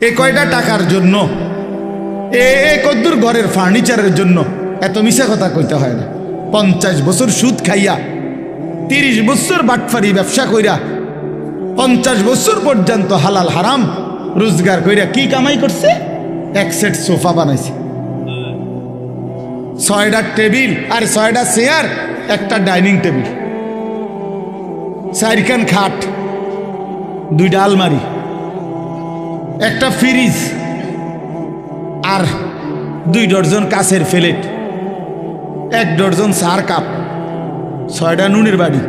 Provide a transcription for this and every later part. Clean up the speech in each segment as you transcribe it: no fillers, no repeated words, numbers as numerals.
এ কয়টা টাকার জন্য, এ কদ্দুর ঘরের ফার্নিচারের জন্য এত মিশা কথা কইতে হয় না। 50 বছর সুদ খাইয়া, 30 বছর বাটফারি ব্যবসা কইরা, 50 বছর পর্যন্ত হালাল হারাম রোজগার কইরা কি কামাই করছে? এক সেট সোফা বানাইছে, 6টা টেবিল আর 6টা চেয়ার, একটা ডাইনিং টেবিল, 4খান খাট, 2টা আলমারি, একটা ফ্রিজ আর 2 ডজন কাচের প্লেট, 1 ডজন চার কাপ, 6টা নুনের বাড়ি,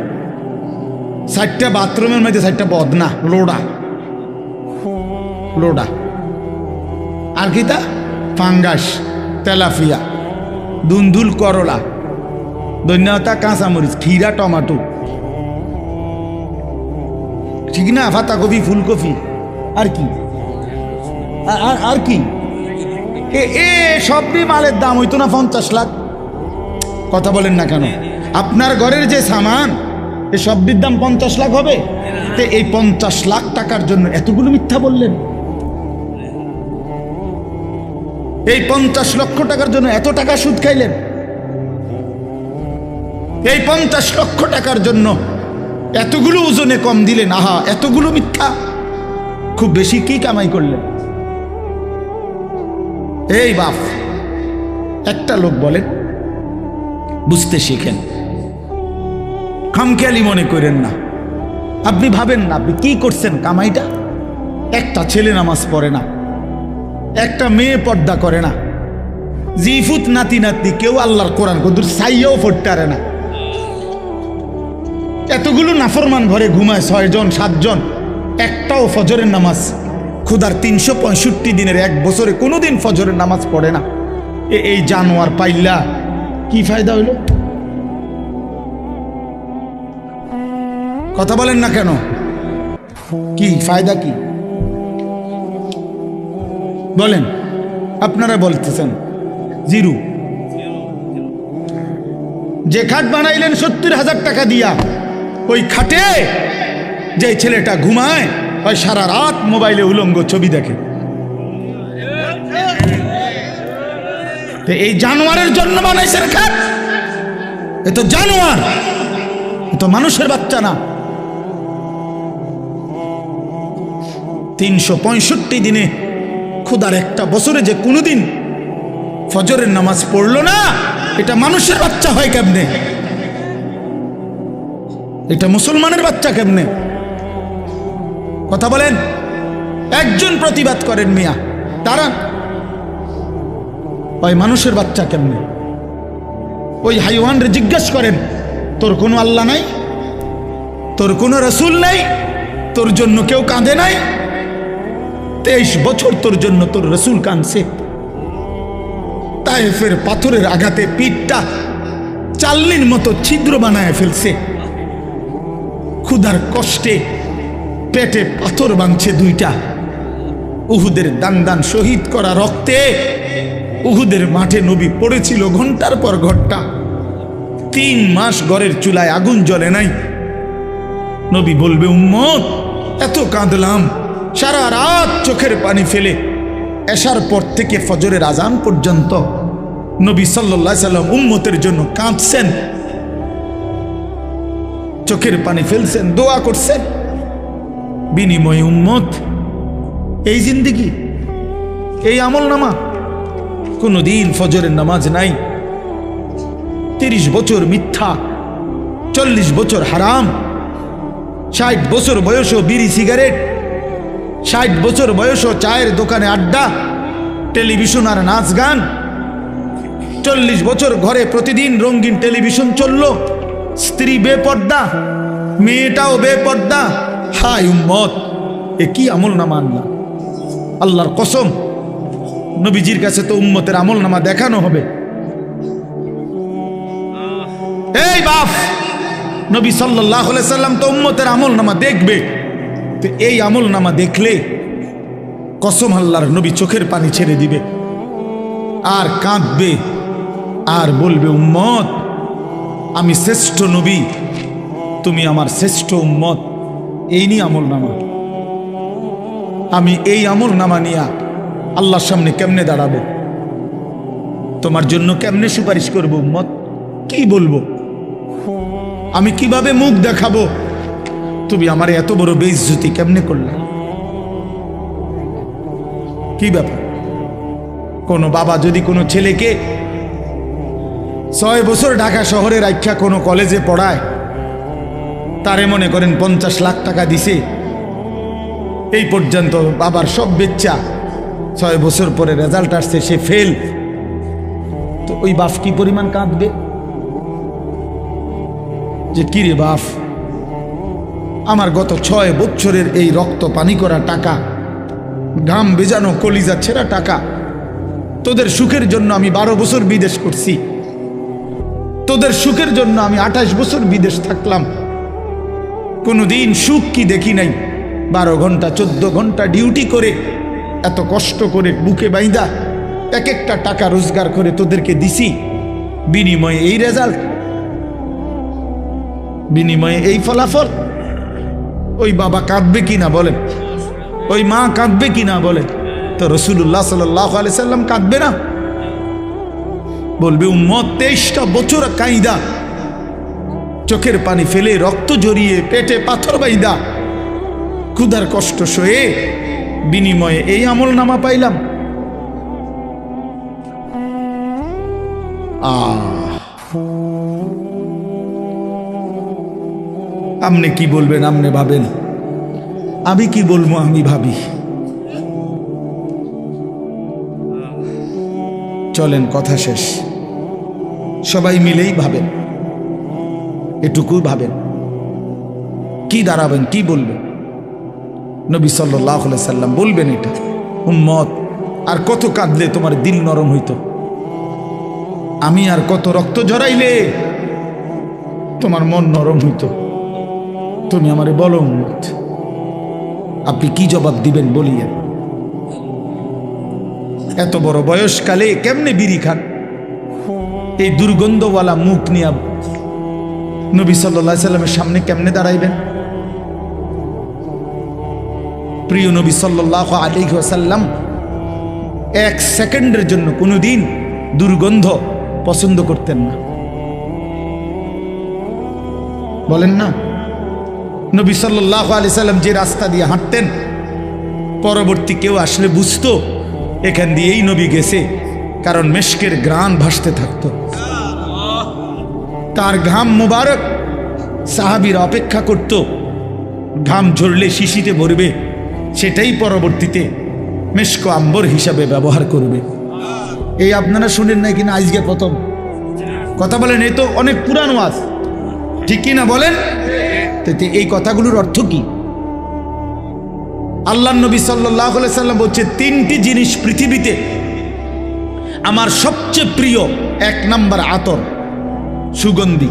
4টা বাথরুমের মধ্যে 4টা বদনা লোডা লোডা, আর কি তা ফাঙ্গাস, তেলাফিয়া, দুন্দুল, করলা, ধন্যতা, কাঁচামরিচ, খিরা, টমাটো, ঠিক না, পাতাকপি, ফুলকপি, আর কি আর কি এ সবই মালের দাম হইতো না 50 লাখ? কথা বলেন না কেন? আপনার ঘরের যে সামান এ সবটির দাম 50 লাখ হবে? তো এই 50 লাখ টাকার জন্য এতগুলো মিথ্যা বললেন? এই 50 লক্ষ টাকার জন্য এত টাকা সুদ খাইলেন? এই 50 লক্ষ টাকার জন্য এতগুলো ওজনে কম দিলেন? আহা, এতগুলো মিথ্যা! খুব বেশি কি কামাই করলেন? এই বাপ, একটা লোক বলেন, বুঝতে শিখেন, খামখেয়ালি মনে করেন না। আপনি ভাবেন না আপনি কি করছেন কামাইটা? একটা ছেলে নামাজ পড়ে না, একটা মেয়ে পর্দা করে না, জিফুত নাতি নাতি কেউ আল্লাহর কোরআন কদুর সাইয়াও পড়তে পারে না, এতগুলো নাফরমান ঘরে ঘুমায় 6 জন 7 জন, একটাও ফজরের নামাজ খুদার 365 দিনের 1 বছরে কোনোদিন ফজরের নামাজ পড়ে না। এই জানোয়ার পাইলা কি ফায়দা হইল? কথা বলেন না কেন? কি ফায়দা? কি বলেন? আপনারা বলতেছেন জিরো। যে খাট বানাইলেন 70,000 টাকা দিয়া, ওই খাটে যে ছেলেটা ঘুমায় ওই সারা রাত মোবাইলে উলঙ্গ ছবি দেখে। এই জানোয়ারের জন্য বানাইছেন খাট? এ তো জানোয়ার, এ তো মানুষের বাচ্চা না। 365 দিনে খুদার একটা বছরে যে কোনোদিন ফজরের নামাজ পড়লো না, এটা মানুষের বাচ্চা হয় কেমনে? এটা মুসলমানের বাচ্চা কেমনে? কথা বলেন। একজন প্রতিবাদ করেন মিয়া, তারা ওই মানুষের বাচ্চা কেমনে? ওই হাইওয়ানরে জিজ্ঞেস করেন, তোর কোনো আল্লাহ নাই, তোর কোনো রসুল নাই, তোর জন্য কেউ কাঁদে নাই? 23 বছর তোর জন্য তোর রসুল কাঁদছে। তায়েফের পাথরের আঘাতে পিঠটা চাল্লির মতো ছিদ্র বানায় ফেলছে। ক্ষুধার কষ্টে পেটে পাথর বাঁধছে 2টা। উহুদের দান দান শহীদ করা রক্তে উহুদের মাঠে নবী পড়েছিল ঘন্টার পর ঘন্টা। 3 মাস ঘরের চুলায় আগুন জ্বলে নাই। নবী বলবে, উম্মত এত কাঁদলাম, সারা রাত চোখের পানি ফেলে এশার পর থেকে ফজরের আজান পর্যন্ত নবী সাল্লাল্লাহু আলাইহি সাল্লাম উম্মতের জন্য কাঁদছেন, চোখের পানি ফেলছেন, দোয়া করছেন। বিনিময়ে উম্মত এই জিন্দেগি, এই আমল নামা, কোনদিন ফজরের নামাজ নাই, 30 বছর মিথ্যা, 40 বছর হারাম, 60 বছর বয়সও বিড়ি সিগারেট, 60 বছর বয়সও চায়ের দোকানে আড্ডা, টেলিভিশন আর নাচ গান, 40 বছর ঘরে প্রতিদিন রঙিন টেলিভিশন চলল, স্ত্রী বেপর্দা, মেয়েটাও বেপর্দা। হায় উম্মত, এ কি আমল নামা আল্লাহ! আল্লাহর কসম, নবীজির কাছে তো উম্মতের আমল নামা দেখানো হবে। এই বাপ, নবী সাল্লাল্লাহু আলাইহি সাল্লাম তো উম্মতের আমল নামা দেখবে। তো এই আমল নামা দেখলে কসম আল্লাহর, নবী চোখের পানি ছেড়ে দিবে আর কাঁদবে আর বলবে, উম্মত আমি শ্রেষ্ঠ নবী, তুমি আমার শ্রেষ্ঠ উম্মত। এই নিয়ে আমল নামা। আমি এই আমল নামা নিয়া আল্লাহর সামনে কেমনে দাঁড়াবো? তোমার জন্য কেমনে সুপারিশ করবো? উম্মত, কি বলবো? আমি কিভাবে মুখ দেখাবো? তুমি আমার এত বড় বেইজ্জতি কেমনে করলে? কি ব্যাপার? কোনো বাবা যদি কোনো ছেলেকে 6 বছর ঢাকা শহরে রাখা কোনো কলেজে পড়ায়, তারে মনে করেন 50 লাখ টাকা দিছে, এই পর্যন্ত বাবার সব বেচ্চা, 6 বছর পরে রেজাল্ট আসছে সে ফেল, তো ওই বাপ কি পরিমাণ কাঁদবে যে কি রে বাপ, আমার গত 6 বছরের এই রক্ত পানি করা টাকা, ঘাম বেজানো কলিজা ছেঁড়া টাকা, তোদের সুখের জন্য আমি 12 বছর বিদেশ করছি, তোদের সুখের জন্য আমি 28 বছর বিদেশ থাকলাম, কোনোদিন সুখ কি দেখি নাই। 12 ঘন্টা 14 ঘন্টা ডিউটি করে, এত কষ্ট করে বুকে বাইন্দা এক একটা টাকা রোজগার করে তোদেরকে দিছি, বিনিময়ে এই রেজাল্ট, বিনিময়ে এই ফলাফল। ওই বাবা কাঁদবে কিনা বলেন? ওই মা কাঁদবে কিনা বলেন? তো রাসূলুল্লাহ সাল্লাল্লাহু আলাইহি সাল্লাম কাঁদবে না? বলবে উম্মত 23টা বছর কাইদা, চোখের পানি ফেলে, রক্ত জড়িয়ে, পেটে পাথর বাইদা, ক্ষুধার কষ্ট সয়ে বিনিময়ে এই আমল নামা পাইলাম। আপনি কি বলবেন? আপনি ভাবেন, আমি কি বলবো? আমি ভাবি। চলেন কথা শেষ, সবাই মিলেই ভাবেন, এটুকু ভাবেন, কি দাঁড়াবেন, কি বলবেন? নবী সাল্লাল্লাহু আলাইহি সাল্লাম বলবেন এটা, উম্মত আর কত কাঁদলে তোমার দিল নরম হইতো? আমি আর কত রক্ত ঝরাইলে তোমার মন নরম হইতো? তুমি আমারে বলো উম্মত, আপনি কি জবাব দিবেন বলিয়েন? এত বড় বয়সকালে কেমনে বিড়ি খান? এই দুর্গন্ধওয়ালা মুখ নিয়ে নবী সাল্লাল্লাহু আলাইহি সাল্লামের সামনে কেমনে দাঁড়াইবেন? প্রিয় নবী সাল্লাল্লাহু আলাইহি ওয়াসাল্লাম 1 সেকেন্ডের জন্য কোনোদিন দুর্গন্ধ পছন্দ করতেন না, বলেন না? নবী সাল্লাল্লাহু আলাইহি সাল্লাম যে রাস্তা দিয়ে হাঁটতেন, পরবর্তী কেউ আসলে বুঝতো এখান দিয়েই নবী গেছে, কারণ মেশকের ঘ্রাণ ভাসতে থাকতো। তার ঘাম মুবারক সাহাবীরা অপেক্ষা করত, ঘাম ঝরলে শিশিতে ভরবে, সেটাই পরবর্তীতে মেশক আম্বর হিসাবে ব্যবহার করবে। এই আপনারা শুনেন নাই কিনা? আজকে প্রথম কথা বলেন, এই তো অনেক পুরানো ওয়াজ, ঠিক কিনা বলেন? এই কথাগুলোর অর্থ কি? আল্লাহর নবী সাল্লাল্লাহু আলাইহি সাল্লাম বলছে, 3টি জিনিস পৃথিবীতে আমার সবচেয়ে প্রিয়। 1 নাম্বার আতর, সুগন্ধি।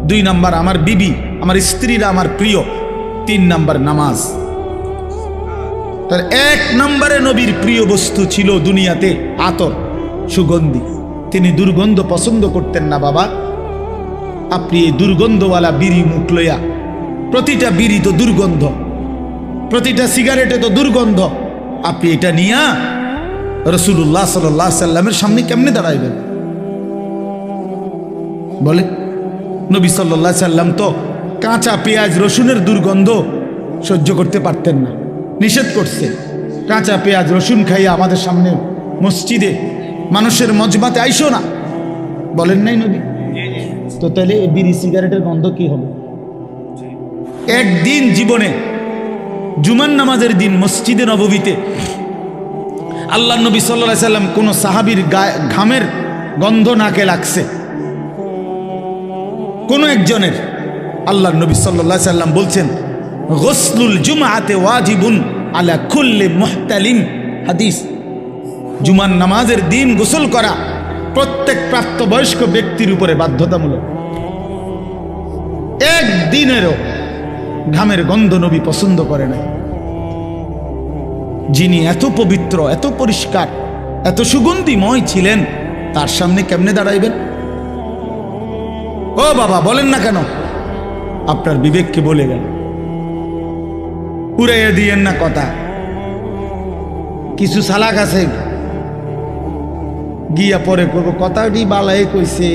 2 নাম্বার আমার বিবি, আমার স্ত্রীরা আমার প্রিয়। 3 নাম্বার নামাজ। তার 1 নম্বরে নবীর প্রিয় বস্তু ছিল দুনিয়াতে আতর, সুগন্ধি। তিনি দুর্গন্ধ পছন্দ করতেন না। বাবা, আপনি এই দুর্গন্ধওয়ালা বিড়ি মুখ লইয়া, প্রতিটা বিড়ি তো দুর্গন্ধ, প্রতিটা সিগারেটে তো দুর্গন্ধ, আপনি এটা নিয়া রাসূলুল্লাহ সাল্লাল্লাহু আলাইহি সাল্লামের সামনে কেমনে দাঁড়াইবেন বলে? নবী সাল্লাল্লাহু আলাইহি সাল্লাম তো কাঁচা পেঁয়াজ রসুনের দুর্গন্ধ সহ্য করতে পারতেন না, নিষেধ করছে। কাঁচা পেঁয়াজ রসুন খাইয়া আমাদের সামনে মসজিদে মানুষের মজমাতে আইসো না, বলেন নাই নবী? তো তাহলে বিড়ি সিগারেটের গন্ধ কি হবে? একদিন জীবনে জুমার নামাজের দিন মসজিদে নববীতে আল্লাহ নবী সাল্লাল্লাহু আলাইহি সাল্লাম কোন সাহাবীর ঘামের গন্ধ নাকে লাগছে, কোন একজনের। আল্লাহ নবী সাল্লাল্লাহু আলাইহি সাল্লাম বলছেন, গোসলুল জুমআতে ওয়াজিবুন আলা কুল্লি মুহতালিম। হাদিস, জুমার নামাজের দিন গোসল করা প্রত্যেক প্রাপ্তবয়স্ক ব্যক্তির উপরে বাধ্যতামূলক। একদিনেরও ঘামের গন্ধ নবী পছন্দ করে নাই। যিনি এত পবিত্র, এত পরিষ্কার, এত সুগন্ধিময় ছিলেন, তার সামনে কেমনে দাঁড়াইবেন? ও বাবা, বলেন না কেন? আপনার বিবেককে বলে গেল, উড়াইয়া দিয়েন না কথা। কিছু সালাক আছে গিয়া পরে করবো কথাটি বালাই কইছে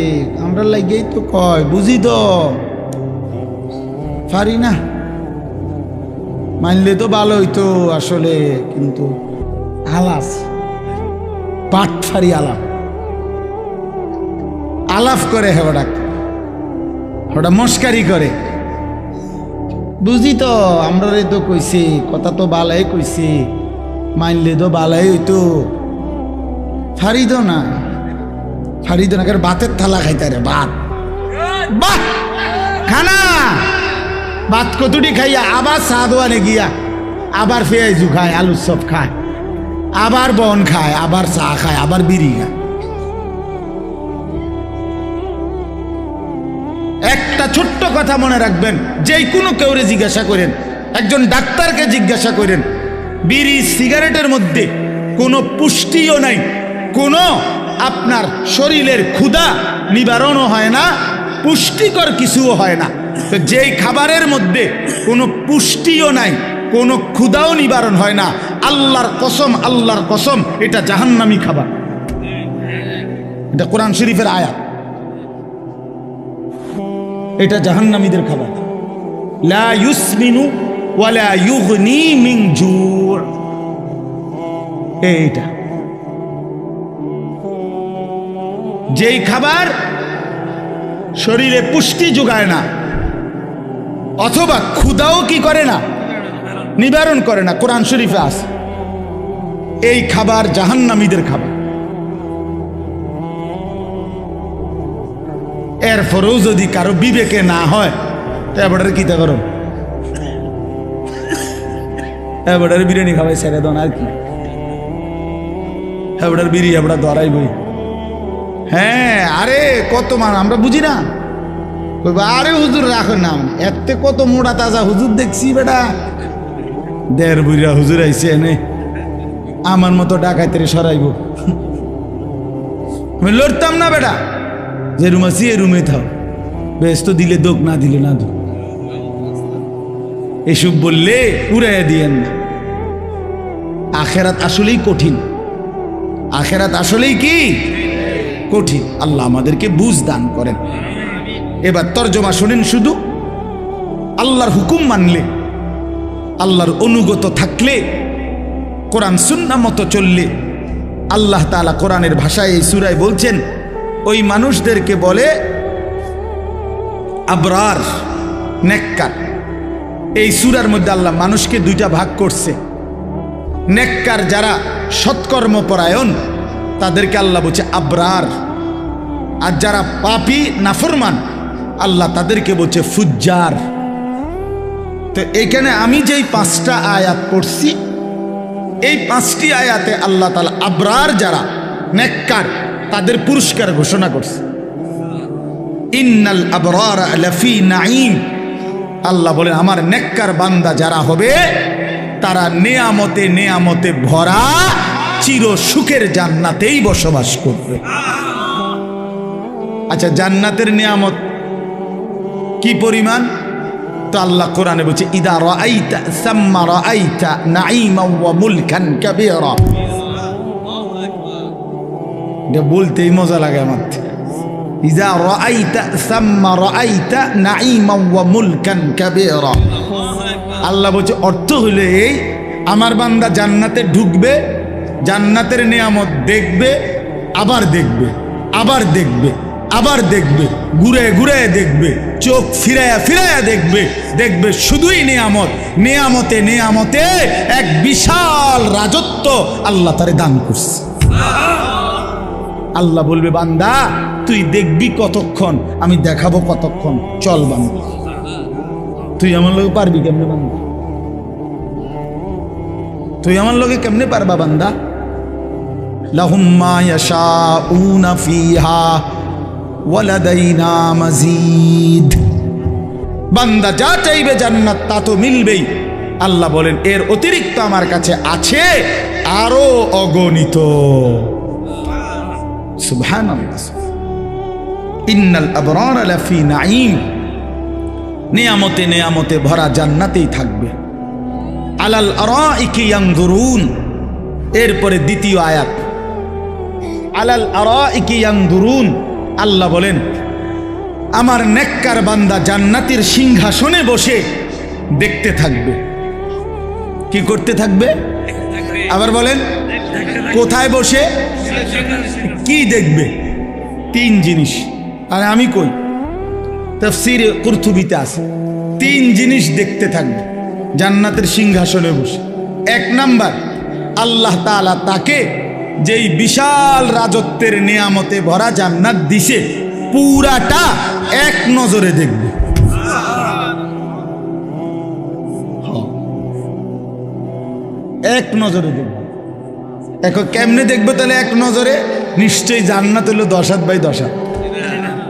আমরা লাগেই তো কয় বুঝি তো পারি না মানলে তো ভালো হইতো আসলে কিন্তু আলাপ পাট ফারি আলাপ করে হেবডা ওটা মস্কারি করে বুঝি তো আমরা তো কইছি কথা তো বালাই কইছি মানলে তো বালাই হইতো ফারিদ না বাতের থালা খাইতে রে ভাত খানা ভাত কতটি খাইয়া আবার চা দোয়ানে গিয়া আবার পেঁয়াজু খায় আলুর চপ খায় আবার বন খায় আবার চা খায় আবার বিড়ি খায় একটা ছোট্ট কথা মনে রাখবেন যেই কোনো কেউরে জিজ্ঞাসা করেন একজন ডাক্তারকে জিজ্ঞাসা করেন বিড়ি সিগারেটের মধ্যে কোনো পুষ্টিও নাই কোনো আপনার শরীরের ক্ষুধা নিবারণও হয় না পুষ্টিকর কিছুও হয় না তো যেই খাবারের মধ্যে কোনো পুষ্টিও নাই কোনো ক্ষুধাও নিবারণ হয় না আল্লাহর কসম এটা জাহান্নামী খাবার এটা কোরআন শরীফের আয়াত এটা জাহান্নামীদের খাবার লা ইউসমিনু ওয়ালা ইউগনি মিন জু' এইটা যেই খাবার শরীরে পুষ্টি যোগায় না অথবা ক্ষুধাও কি করে না নিবারণ করে না কোরআন শরীফে আছে এই খাবার জাহান্নামীদের খাবার এরপরেও যদি কারো বিবেকে না হয় এবারে কি তা করো এবারে বিরিয়ানি খাওয়াই ছেড়ে দন আর কি এবারে বিড়ি এবড়া ধরাই বই হ্যাঁ আরে কত মান আমরা বুঝি না আরে হুজুর রাখো না এতে কত মোটা তাজা হুজুর দেখছি বেটা দেড় বুড়া হুজুর আইছে এনে আমার মতো ডাকাইতে সরাইব আমি লড়তাম না বেটা যে রুম আছি এ রুমে থাও ব্যস্ত দিলে দোক না দিলে না দোক এসব বললে উড়াইয়া দিয়েন না আখেরাত আসলেই কঠিন আখেরাত আসলেই কি কঠিন আল্লাহ আমাদেরকে বুঝ দান করেন এবার তর্জমা শুনেন শুধু আল্লাহর হুকুম মানলে আল্লাহর অনুগত থাকলে কোরআন সুন্নাহ মতো চললে আল্লাহ তাআলা কোরআনের ভাষায় এই সূরায় বলছেন ওই মানুষদেরকে বলে আবরার নেককার এই সূরার মধ্যে আল্লাহ মানুষকে দুইটা ভাগ করছে নেককার যারা সৎকর্মপরায়ণ তাদেরকে আল্লাহ বলছে আবরার আর যারা পাপী নাফরমান আল্লাহ তাদেরকে বলছে ফুজ্জার তো এখানে আমি যেই 5টা আয়াত পড়ছি এই 5টি আয়াতে আল্লাহ তাআলা আবরার যারা নেককার তাদের পুরস্কার ঘোষণা করছে ইন্নাল আবরারা লাফি নাঈম আল্লাহ বলেন আমার নেককার বান্দা যারা হবে তারা নেয়ামতে নেয়ামতে ভরা চির সুখের জান্নাতেই বসবাস করবে আচ্ছা জান্নাতের নিয়ামত কি পরিমাণ তো আল্লাহ কোরআনে বলছে ইদা রাআইতা সাম্মা রাআইতা নাঈমা ওয়া মুলকান কাবীরা এটা বলতেই মজা লাগে আমার ইদা রাআইতা সাম্মা রাআইতা নাঈমা ওয়া মুলকান কাবীরা আল্লাহ বলছে অর্থ হলো এই আমার বান্দা জান্নাতে ঢুকবে জান্নাতের নিয়ামত দেখবে আবার দেখবে আবার দেখবে আবার দেখবে ঘুরে ঘুরে দেখবে চোখ ফিরায়া ফিরায়া দেখবে দেখবে শুধুই নিয়ামত নিয়ামতে নিয়ামতে এক বিশাল রাজত্ব আল্লাহ তারে দান করছে আল্লাহ বলবে বান্দা তুই দেখবি কতক্ষণ আমি দেখাবো কতক্ষণ চল বান্দা তুই আমার লোকে পারবি কেমনে বান্দা তুই আমার লোকে কেমনে পারবা বান্দা লাহুম মা ইয়াশাউনা ফিহা ওয়ালাদাইনা মাজিদ বান্দা যা চাইবে জান্নাত তা তো মিলবেই আল্লাহ বলেন এর অতিরিক্ত আমার কাছে আছে আরো অগণিত সুবহানাল্লাহ ইন্নাল আবরারা লাফি নাঈম নিয়ামতে নিয়ামতে ভরা জান্নাতেই থাকবে আলাল আরাইকি ইয়ানজুরুন এরপরে দ্বিতীয় আয়াত, আলাল আরাইকি ইয়ানদুরুন, আল্লাহ বলেন আমার নেককার বান্দা জান্নাতের সিংহাসনে বসে দেখতে থাকবে। কি করতে থাকবে? আবার বলেন, কোথায় বসে কি দেখবে? তিন জিনিস। আর আমি কই তাফসীরে কুরতুবীতে আছে, তিন জিনিস দেখতে থাকবে জান্নাতের সিংহাসনে বসে। এক নাম্বার, আল্লাহ তাআলা তাকে যেই বিশাল রাজত্বের নিয়ামতে ভরা জান্নাত দিছে পুরাটা এক নজরে দেখবে। এক নজরে দেখবে। এখন কেমনে দেখবে তাহলে এক নজরে? নিশ্চয়ই জান্নাত হলো 10 হাত বাই 10 হাত,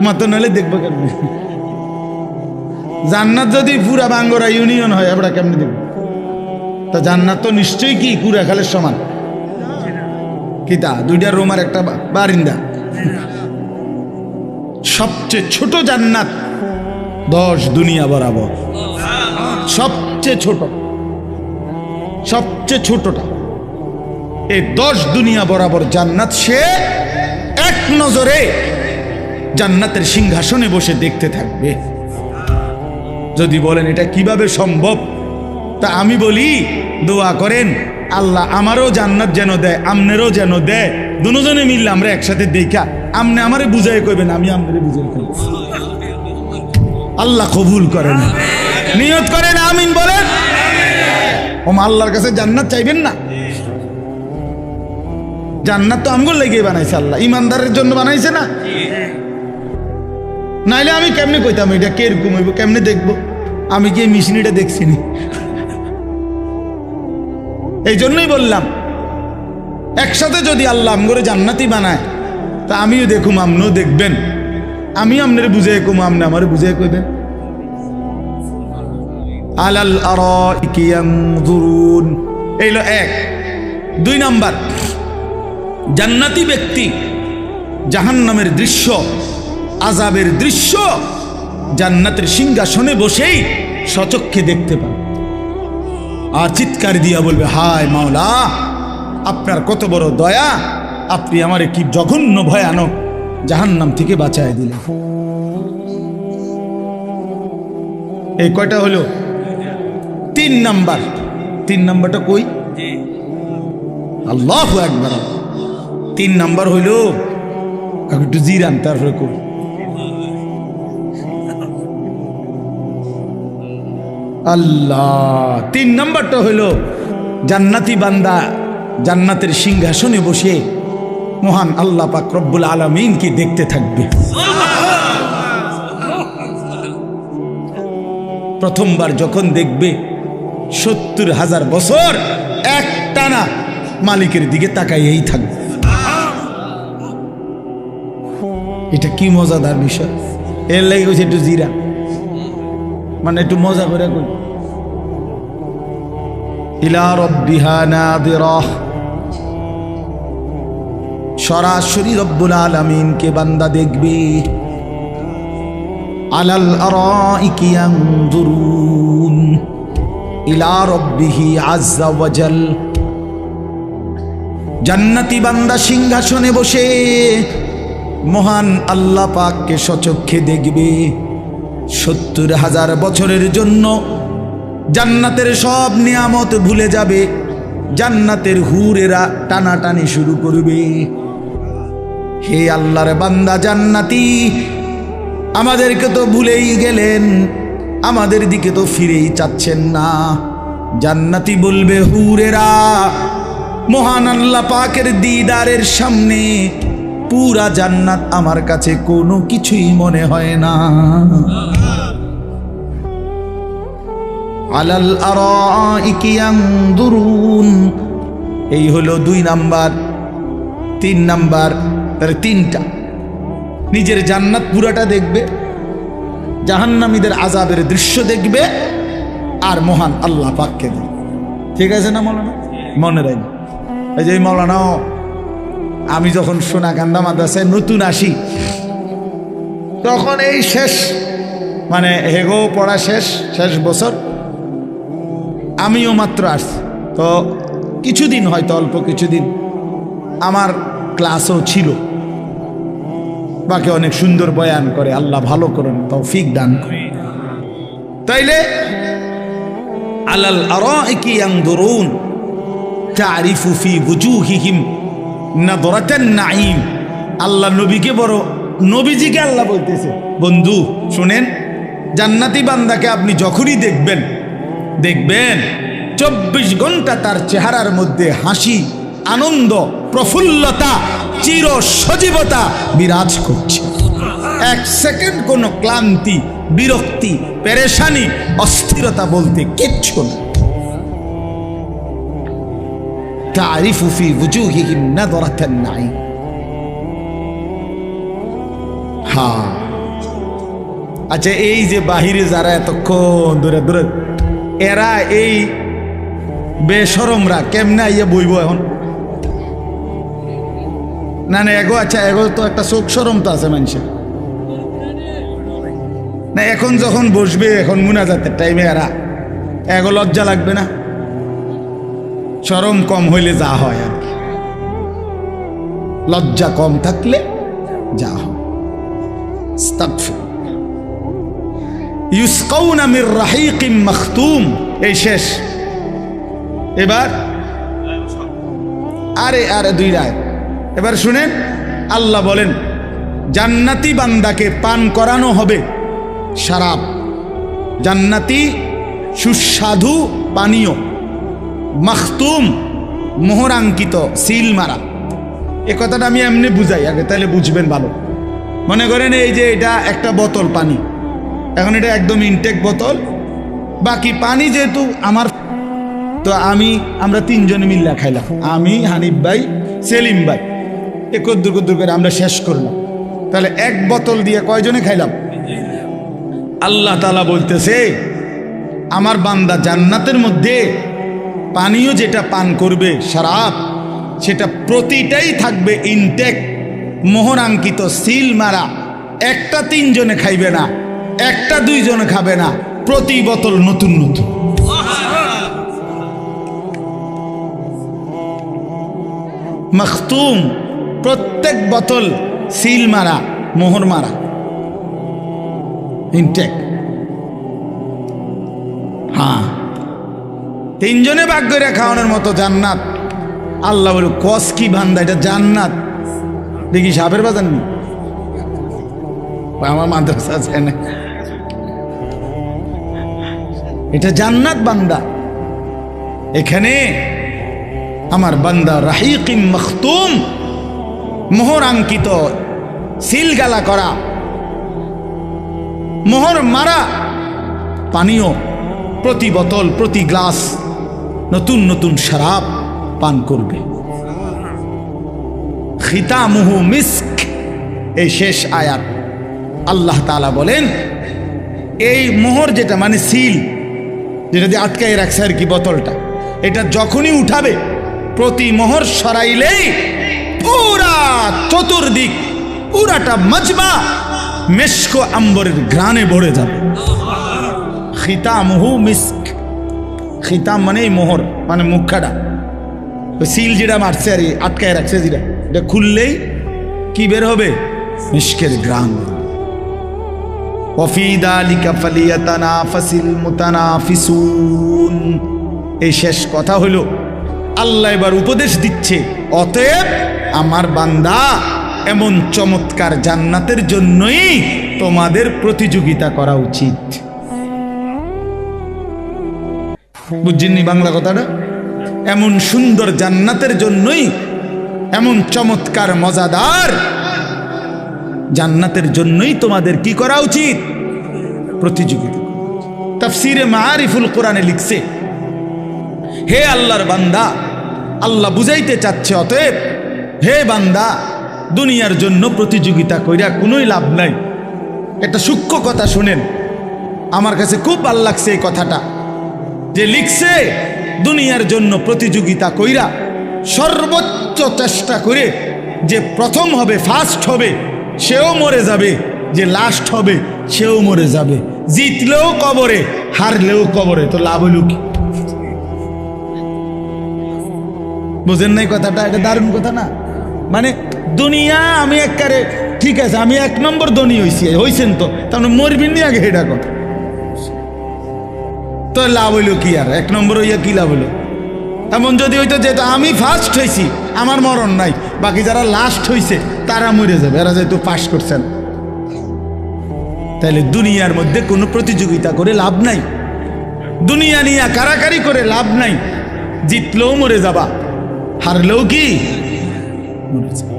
মতো নাহলে দেখবো কেমনে? জান্নাত যদি পুরা বাঙ্গরা ইউনিয়ন হয় আমরা কেমনে দেখব? তা জান্নাত তো নিশ্চয়ই কি কুড়া খালের সমান? কিতা দুইটা রুমার একটা বারিন্দা। সবচেয়ে ছোট জান্নাত 10 দুনিয়া বরাবর। সবচেয়ে ছোট, সবচেয়ে ছোটটা এই 10 দুনিয়া বরাবর জান্নাত সে এক নজরে জান্নাতের সিংহাসনে বসে দেখতে থাকবে। যদি বলেন এটা কিভাবে সম্ভব, তা আমি বলি দোয়া করেন আল্লাহ আমারও জান্নাত যেন দেয়, আমনেরও যেন দেয়, দুজনে মিললে আমরা একসাথে দেখা আমনে আমারে বুঝাই কইবেন, আমি আমনে বুঝাই কইব। আল্লাহ কবুল করেন, নিয়ত করেন, আমিন বলেন। ও আল্লাহর কাছে জান্নাত চাইবেন না? জান্নাত তো আমগুলো লেগে বানাইছে আল্লাহ, ইমানদারের জন্য বানাইছে না? নাইলে আমি কেমনে কইতাম এটা কিরকম হইব, কেমনে দেখবো? আমি কি মিশনিটা দেখছি নি? এই জন্যই বললাম একসাথে যদি আল্লাহ আমগরে জান্নাতি বানায় তা আমিও দেখুম, আমনও দেখবেন, আমি আমনের বুঝাই কম, আমনে আমারে বুঝাই কইবেন। আলাল আরাইকি ইয়ানজুরুন, এইলো এক। 2 নাম্বার, জান্নাতি ব্যক্তি জাহান্নামের দৃশ্য, আযাবের দৃশ্য জান্নাতের সিংহাসনে বসেই সচক্ষে দেখতে পাবে আর চিৎকার দিয়া বলবে, হায় মাওলা আপনার কত বড় দয়া, আপনি আমারে কি জঘন্য ভয়ানক জাহান্নাম থেকে বাঁচায় দিলেন। এই কয়টা হলো? 3 নাম্বার। 3 নাম্বারটা কই? আল্লাহু আকবার। 3 নাম্বার হইল একটু জিরান, তারপরে কই। আল্লাহ 3 নাম্বারটা হইল জান্নাতি বান্দা জান্নাতের সিংহাসনে বসে মহান আল্লাহ পাক রব্বুল আলামিনকে দেখতে থাকবে। প্রথমবার যখন দেখবে 70,000 বছর একটানা মালিকের দিকে তাকাইয়েই থাকবে। এটা কি মজাদার বিষয়! এর লাগে হচ্ছে একটু জিরা, মানে একটু মজা করে কই। ইলা রাব্বিহা নাযিরাহ, সরাসরি রব্বুল আলামিনকে বান্দা দেখবে। আলাল আরাইকি ইয়ানজুরুন ইলা রাব্বিহি আযযা ওয়া জাল, জান্নাতি বান্দা সিংহাসনে বসে মহান আল্লাহ পাককে সচক্ষে দেখবে। 70,000 বছরের জন্য জান্নাতের সব নিয়ামত ভুলে যাবে, জান্নাতের হুরেরা টানাটানি শুরু করবে। হে আল্লাহর বান্দা জান্নাতি, আমাদেরকে তো ভুলেই গেলেন, আমাদের দিকে তো ফিরেই চাচ্ছেন না। জান্নাতি বলবে, হুরেরা মহান আল্লাহ পাকের দিদারের সামনে পুরা জান্নাত আমার কাছে কোনো কিছুই মনে হয় না। আলাল আরাইকি ইয়ানজুরুন, এই হলো 2 নাম্বার। 3 নাম্বার, তার 3টা নিজের জান্নাত পুরাটা দেখবে, জাহান্নামীদের আযাবের দৃশ্য দেখবে, আর মহান আল্লাহ পাককে দেখবে। ঠিক আছে না মৌলানা? মনে রাখবে। এই যে মৌলানাও, আমি যখন সোনাকান্দা মাদ্রাসায় নতুন আসি তখন এই শেষ, মানে হেগো পড়া শেষ বছর, আমিও মাত্র আসছি। তো কিছুদিন, হয়তো অল্প কিছুদিন আমার ক্লাসও ছিল। বাকি অনেক সুন্দর বয়ান করে, আল্লাহ ভালো করেন, তৌফিক দান করে। তাইলে আলাল আরাইকি ইয়ানদুরুন তারিফু ফি বুজুহিহিম নাদরাতান নাঈম। আল্লাহ নবীকে বড়, নবীজিকে আল্লাহ বলতেছে, বন্ধু শুনেন, জান্নাতি বান্দাকে আপনি যখনই দেখবেন 24 ঘন্টা তার চেহারার মধ্যে হাসি, আনন্দ, প্রফুল্লতা, চির সজীবতা বিরাজ করছে। এক সেকেন্ড কোনো ক্লান্তি, বিরক্তি, পেরেশানি, অস্থিরতা বলতে কিচ্ছু না। তারিফু ফি বুজুহিহিম নাদরাতান নাঈম। হ্যাঁ, আচ্ছা, এই যে বাহিরে যারা এতক্ষণ দূরে দূরে, এরা এই বেশরমরা কেমনে আইয়া বইব এখন? না না, এগো, আচ্ছা এগো তো একটা চোখ সরম তো আছে মানুষের না? এখন যখন বসবে, এখন মুনাজাতের টাইমে এরা এগো লজ্জা লাগবে না? শরম কম হইলে যা হয় আর কি, লজ্জা কম থাকলে যা হয়। ইউসকাউনা মির রাহিকিম মাখতুম। এই শেষ, এবার আরে আরে 2 রায়। এবার শুনেন, আল্লাহ বলেন জান্নাতি বান্দাকে পান করানো হবে শরাব, জান্নাতি সুস্বাদু পানীয়, মাখতুম মোহরাঙ্কিত, সিল মারা। এ কথাটা আমি এমনি বুঝাই আগে, তাহলে বুঝবেন ভালো। মনে করেন এই যে এটা একটা বোতল পানি, এখন এটা একদম ইনটেক বোতল, বাকি পানি যেহেতু আমার, তো আমরা 3 জনে মিল্লা খাইলাম, আমি, হানিফ ভাই, সেলিম ভাই, কদ্দুর কদ্দুর করে আমরা শেষ করলাম। তাহলে এক বোতল দিয়ে কয়জনে খাইলাম? আল্লাহ তাআলা বলতেছে আমার বান্দা জান্নাতের মধ্যে পানীয় যেটা পান করবে শরাব, সেটা প্রতিটাই থাকবে ইনটেক, মোহরাঙ্কিত, সিল মারা। একটা 3 জনে খাইবে না, একটা 2 জনে খাবে না, প্রতি বোতল নতুন নতুন। মাখতুম, প্রত্যেক বোতল সিল মারা, মোহর মারা, ইনটেক। হ্যাঁ, 3 জনে ভাগ করে খাওয়ানোর মতো জান্নাত। আল্লাহ বলে কস কি বান্দা, এটা জান্নাত দেখি সাপের বাজার নি, আমার মাদ্রাসা আছে না, এটা জান্নাত বান্দা। এখানে আমার বান্দা রাহিকিম মাখতুম, মোহর আঙ্কিত, সিলগালা করা, মোহর মারা পানীয়, প্রতি বোতল, প্রতি গ্লাস নতুন নতুন শরাব পান করবে। খিতামুহু মিস্ক, এই শেষ আয়াত। আল্লাহ তাআলা বলেন এই মোহর যেটা মানে সিল, যেটা দিয়ে আটকায় রাখছে আর কি বোতলটা, এটা যখনই উঠাবে, প্রতি মোহর সরাইলেই পুরা চতুর্দিক, পুরাটা মজমা মেশক আম্বরের ঘ্রাণে ভরে যাবে। খিতামুহু মিস্ক, খিতাম মানে এই মোহর, মানে মুখাটা, সিল যেটা মারছে আর আটকায় রাখছে, যেটা এটা খুললেই কি বের হবে? মিস্কের ঘ্রাণ। ওয়াফি যালিকা ফালিয়াতানাফাসিল মুতানাফিসুন। এই শেষ কথা হলো আল্লাহ এবার উপদেশ দিচ্ছে, অতএব আমার বান্দা এমন চমৎকার জান্নাতের জন্যই তোমাদের প্রতিযোগিতা করা উচিত। বুঝছেননি বাংলা কথাটা? এমন সুন্দর জান্নাতের জন্যই, এমন চমৎকার মজাদার জান্নাতের জন্যই তোমাদের কি করা উচিত? প্রতিযোগিতা। তাফসিরে মাআরিফুল কোরআনে লিখছে, হে আল্লাহর বান্দা, আল্লাহ বুঝাইতে চাচ্ছে অতএব হে বান্দা, দুনিয়ার জন্য প্রতিযোগিতা কইরা কোনোই লাভ নাই। একটা সূক্ষ্ম কথা শুনেন, আমার কাছে খুব ভালো লাগছে এই কথাটা, যে লিখছে দুনিয়ার জন্য প্রতিযোগিতা কইরা সর্বোচ্চ চেষ্টা করে যে প্রথম হবে, ফার্স্ট হবে, সেও মরে যাবে, যে লাস্ট হবে সেও মরে যাবে। জিতলেও কবরে, হারলেও কবরে, তো লাভ হইল কি? বুঝেন নাই কথাটা? এটা দারুণ কথা না? মানে দুনিয়া আমি একবারে ঠিক আছে, আমি 1 নম্বর ধনী হইছেন তো তাহলে মরবিন নি আগে এটা কর, তো লাভ হইলো কি? আর 1 নম্বর হইয়া কি লাভ হইলো? এমন যদি হইতো যে আমি ফার্স্ট হয়েছি আমার মরণ নাই, বাকি যারা লাস্ট হয়েছে তারা মরে যাবে, এরা যেহেতু পাস করছেন। তাহলে দুনিয়ার মধ্যে কোনো প্রতিযোগিতা করে লাভ নাই, দুনিয়া নিয়ে কারাকারি করে লাভ নাই। জিতলেও মরে যাবা, হারলেও কি মরে যাবা।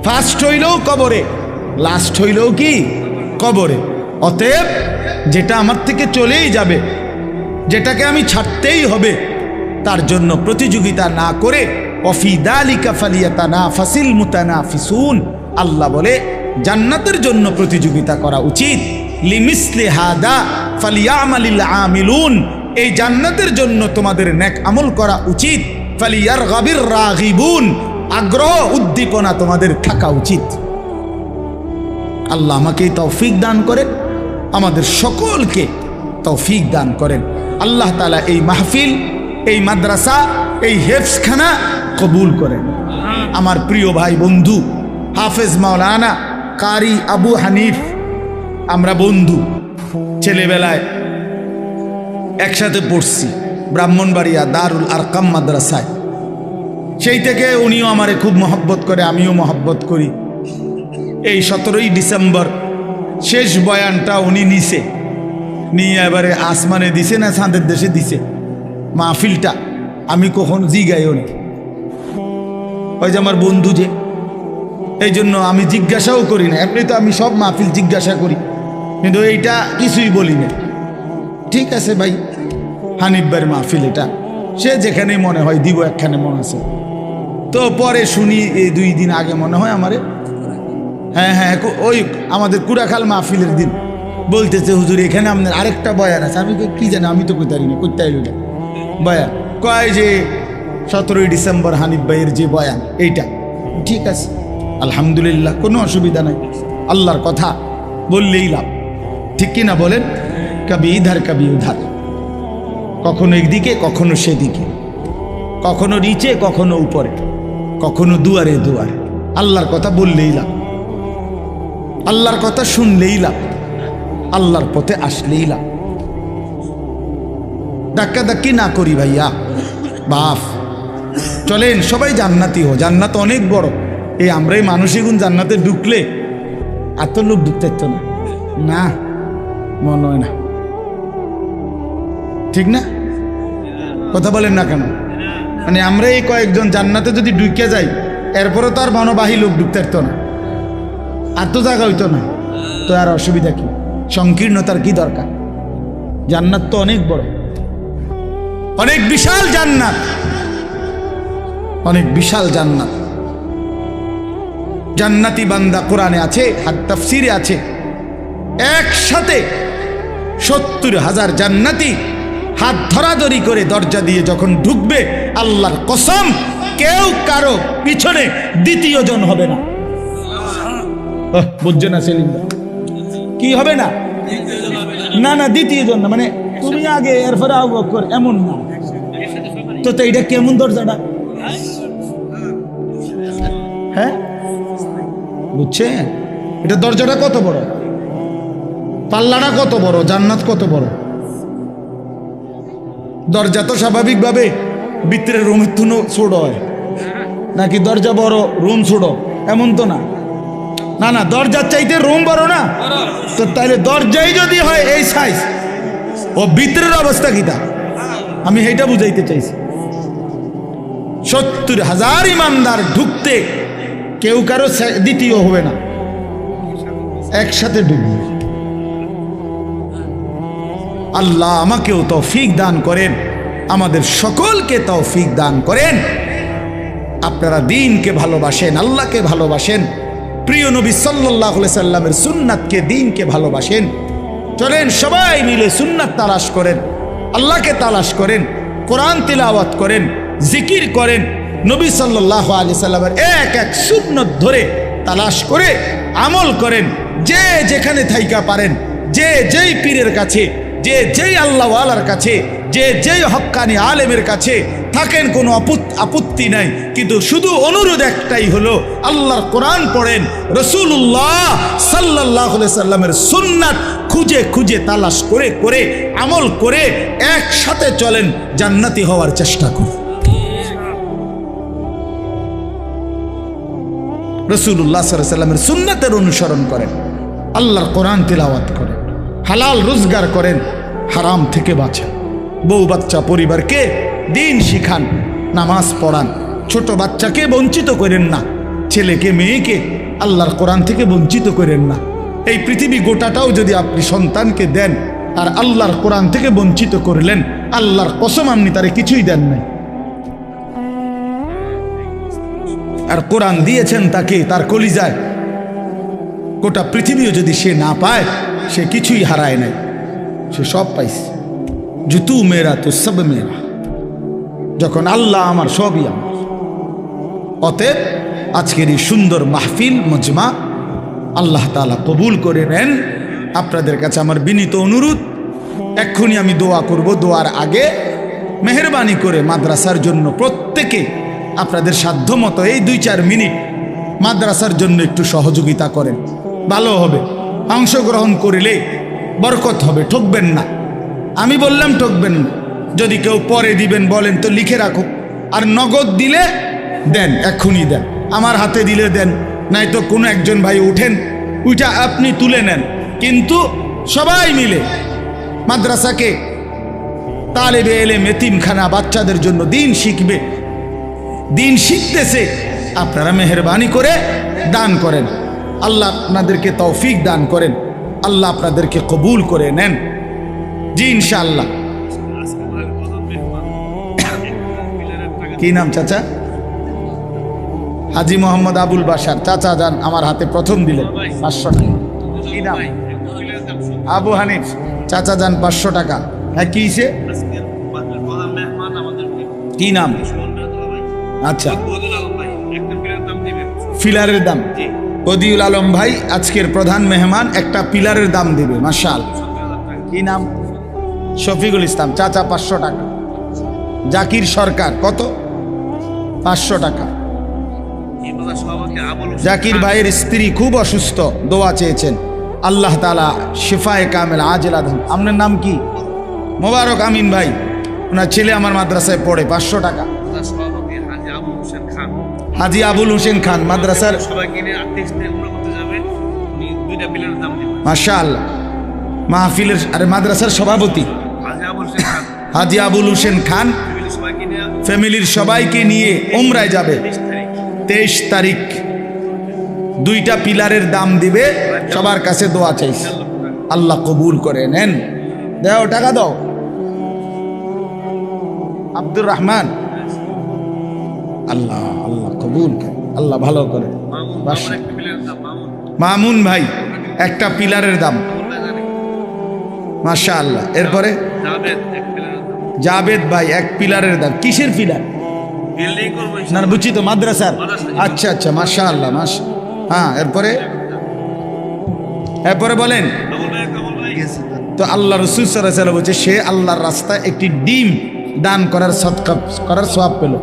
ফার্স্ট হইলেও কবরে, লাস্ট হইলেও কি কবরে। অতএব যেটা আমার থেকে চলেই যাবে, যেটাকে আমি ছাড়তেই হবে, তার জন্য প্রতিযোগিতা না করে অফি দালিকা ফালিয়াতানাফাসিল মুতানাফিসুন, আল্লাহ বলে জান্নাতের জন্য প্রতিযোগিতা করা উচিত। লিমিসলি হাদা ফালিয়ামালিল আমিলুন, এই জান্নাতের জন্য তোমাদের নেক আমল করা উচিত। ফালিয়ারগাবির রাগিবুন, আগ্রহ উদ্দীপনা তোমাদের থাকা উচিত। আল্লাহ আমাকে তৌফিক দান করেন, আমাদের সকলকে তৌফিক দান করেন। আল্লাহ তাআলা এই মাহফিল, এই মাদ্রাসা, এই হেফজখানা কবুল করেন। আমার প্রিয় ভাই বন্ধু হাফেজ মাওলানা কারি আবু হানিফ, আমরা বন্ধু, ছেলেবেলায় একসাথে পড়ছি ব্রাহ্মণবাড়িয়া দারুল আরকাম মাদ্রাসায়। সেই থেকে উনিও আমারে খুব মহব্বত করে, আমিও মহব্বত করি। এই 17ই ডিসেম্বর শেষ বয়ানটা উনি নিয়ে এবারে আসমানে দিছে না চাঁদের দেশে দিছে মাহফিলটা। আমি কখনো জিগাইও নি, ওই যে আমার বন্ধু যে, এই জন্য আমি জিজ্ঞাসাও করি না। এমনি তো আমি সব মাহফিল জিজ্ঞাসা করি, কিন্তু এইটা কিছুই বলি না। ঠিক আছে ভাই, হানিফ ভাইয়ের মাহফিল এটা, সে যেখানে মনে হয় দিব, একখানে মনে আছে। তো পরে শুনি এই 2 দিন আগে মনে হয় আমারে, হ্যাঁ ওই আমাদের কুড়াখাল মাহফিলের দিন বলতেছে, হুজুর এখানে আপনার আরেকটা বয়ান আছে। আমি কি জানি, আমি তো কইতারি না, করতে আইল না বয়ান। কয় যে 17ই ডিসেম্বর হানিফ ভাইয়ের যে বয়ান এইটা। ঠিক আছে, আলহামদুলিল্লাহ, কোনো অসুবিধা নাই। আল্লাহর কথা বললেই লাভ, ঠিক কি না বলেন? কবি ইধার কবি উধার, কখনো একদিকে কখনো সেদিকে, কখনো নিচে কখনো উপরে, কখনো দুয়ারে দুয়ারে। আল্লাহর কথা বললেই লাভ, আল্লাহর কথা শুনলেই লাভ, আল্লাহর পথে আসলেই লাভ। ধাক্কা ধাক্কি না করি ভাইয়া বাপ, চলেন সবাই জান্নাতি হো। জান্নাত অনেক বড়। এই আমরাই মানুষই গুণ জান্নাতে ঢুকলে এত লোক ঢুকতে ইতো না, মনে হয় না, ঠিক না? কথা বলেন না কেন? মানে আমরা এই কয়েকজন জান্নাতে যদি ঢুকে যাই, এরপরে তো আর বনবাহী লোক ঢুকতে পারতো না, আর তো জায়গা হইতো না, তো আর অসুবিধা কি? সংকীর্ণতার কি দরকার? জান্নাত তো অনেক বড়, অনেক বিশাল জান্নাত, অনেক বিশাল জান্নাত। জান্নাতি বান্দা কোরআনে আছে, আর তাফসিরে আছে, একসাথে 70,000 জান্নাতি হাত ধরাধরি করে দরজা দিয়ে যখন ঢুকবে, আল্লাহর কসম কেউ কারো পিছনে দ্বিতীয় জন হবে না। বুঝছো না সেলিম? কি হবে না? না দ্বিতীয় জন না, মানে তুমি আগে এরপরে আবু বকর, এমন না তো। এটা কেমন দরজাটা? হ্যাঁ বুঝছেন? এটা দরজাটা কত বড়, পাল্লাটা কত বড়, জান্নাত কত বড়। দরজা তো স্বাভাবিকভাবে ভিতরে রুমের তুনো ছোট হয় নাকি দরজা বড় রুম ছোট? এমন তো না, না দরজার চাইতে রুম বড় না? তো তাইলে দরজাই যদি হয় এই সাইজ, ও ভিতরের অবস্থা কি তা? আমি এইটা বুঝাইতে চাইছি। 70,000 ইমানদার ঢুকতে কেউ কারো দ্বিতীয় হবে না, একসাথে ঢুকবে। আল্লাহ আমাকেও তৌফিক দান করেন, আমাদের সকলকে তৌফিক দান করেন। আপনারা দ্বীনকে ভালোবাসেন, আল্লাহকে ভালোবাসেন, প্রিয় নবী সাল্লাল্লাহু আলাইহি সাল্লামের সুন্নাতকে, দ্বীনকে ভালোবাসেন। চলেন সবাই মিলে সুন্নাত তালাশ করেন, আল্লাহকে তালাশ করেন, কোরআন তিলাওয়াত করেন, জিকির করেন, নবী সাল্লাল্লাহু আলাইহি সাল্লামের এক এক সুন্নত ধরে তালাশ করে আমল করেন। যে যেখানে থাইকা পারেন, যে যেই পীরের কাছে যে যেই আল্লাহওয়ালার কাছে, যে যেই হক্কানি আলেমের কাছে থাকেন, কোনো আপত্তি নাই, কিন্তু শুধু অনুরোধ একটাই হলো, আল্লাহর কোরআন পড়েন, রাসূলুল্লাহ সাল্লাল্লাহু আলাইহি সাল্লামের সুন্নাত খুঁজে খুঁজে তালাশ করে করে আমল করে একসাথে চলেন, জান্নাতি হওয়ার চেষ্টা করুন। রাসূলুল্লাহ সাল্লাল্লাহু আলাইহি সাল্লামের সুন্নাতের অনুসরণ করেন, আল্লাহর কোরআন তিলাওয়াত করেন, হালাল রোজগার করেন, হারাম থেকে বাঁচেন, বউ বাচ্চা পরিবারকে দিন শিখান, নামাজ পড়ান, ছোট বাচ্চাকে বঞ্চিত করেন না, ছেলেকে মেয়েকে আল্লাহর কোরআন থেকে বঞ্চিত করেন না। এই পৃথিবী গোটাটাও যদি আপনি সন্তানকে দেন আর আল্লাহর কোরআন থেকে বঞ্চিত করলেন, আল্লাহর কসম আপনি তারে কিছুই দেন নাই। আর কোরআন দিয়েছেন তাকে, তার কলিজায়, গোটা পৃথিবীও যদি সে না পায়, সে কিছুই হারায় নাই, সে সব পাইছে। জুতু মেরা তো সব মেরা, যখন আল্লাহ আমার সবই আমার। অতএব আজকের এই সুন্দর মাহফিল মজমা আল্লাহ তাআলা কবুল করে নেন। আপনাদের কাছে আমার বিনীত অনুরোধ, এক্ষুনি আমি দোয়া করব, দোয়ার আগে মেহেরবানি করে মাদ্রাসার জন্য প্রত্যেকে আপনাদের সাধ্যমতো এই 2-4 মিনিট মাদ্রাসার জন্য একটু সহযোগিতা করেন, ভালো হবে। অংশগ্রহণ করিলে বরকত হবে, ঠকবেন না। আমি বললাম ঠকবেন না। যদি কেউ পরে দিবেন বলেন তো লিখে রাখো, আর নগদ দিলে দেন, এক্ষুনি দেন, আমার হাতে দিলে দেন, নাই তো কোনো একজন ভাই উঠেন, ওইটা আপনি তুলে নেন, কিন্তু সবাই মিলে মাদ্রাসাকে তালেবে এলেম এতিমখানা বাচ্চাদের জন্য দিন শিখবে, দিন শিখতেছে, আপনারা মেহেরবানি করে দান করেন। আল্লাহ আপনাদেরকে তৌফিক দান করেন, আল্লাহ আপনাদেরকে কবুল করে নেন। জি ইনশাআল্লাহ। কি নাম চাচা? হাজি মোহাম্মদ আবুল বাশার চাচা যান আমার হাতে প্রথম দিলেন 500 টাকা। কি নাম? আবু হানিফ চাচা যান 500 টাকা। হ্যাঁ কি হিসে? কি নাম? আচ্ছা, ফিলারের দাম। বদিউল আলম ভাই আজকের প্রধান মেহমান, একটা পিলারের দাম দিবে। মাশাআল্লাহ। কি নাম? শফিকুল ইসলাম চাচা 500 টাকা। জাকির সরকার কত? 500 টাকা। জাকির ভাইয়ের স্ত্রী খুব অসুস্থ, দোয়া চেয়েছেন, আল্লাহ তাআলা শিফায়ে কামেল আজেলা দেন। আপনার নাম কি? মোবারক আমিন ভাই, ওনার ছেলে আমার মাদ্রাসায় পড়ে, 500 টাকা। হাজি আবুল হোসেন খান মাদ্রাসার, মাশাআল্লাহ, মাহফিলের আরে মাদ্রাসার সভাপতি হাজি আবুল হোসেন খান ফ্যামিলির সবাইকে নিয়ে উমরায় যাবে 23 তারিখ। 2টা পিলারের দাম দিবে, সবার কাছে দোয়া চাইছে, আল্লাহ কবুল করে নেন। দাও টাকা দাও। আব্দুর রহমান, আল্লাহ আল্লাহ কবুল করে, আল্লাহ ভালো করে। মামুন ভাই একটা পিলারের দাম, মাশাআল্লাহ। এরপরে জাবেদ ভাই এক পিলারের দাম। কিসের পিলার? না বুঝছি তো, মাদ্রাসার। আচ্ছা আচ্ছা, মাশাআল্লাহ মাশা। হ্যাঁ, এরপরে বলেন তো। আল্লাহ রাসূল সাল্লাল্লাহু আলাইহি ওয়াসাল্লাম বলছে, সে আল্লাহর রাস্তায় একটি ডিম দান করার সদকা করার সওয়াব পেল।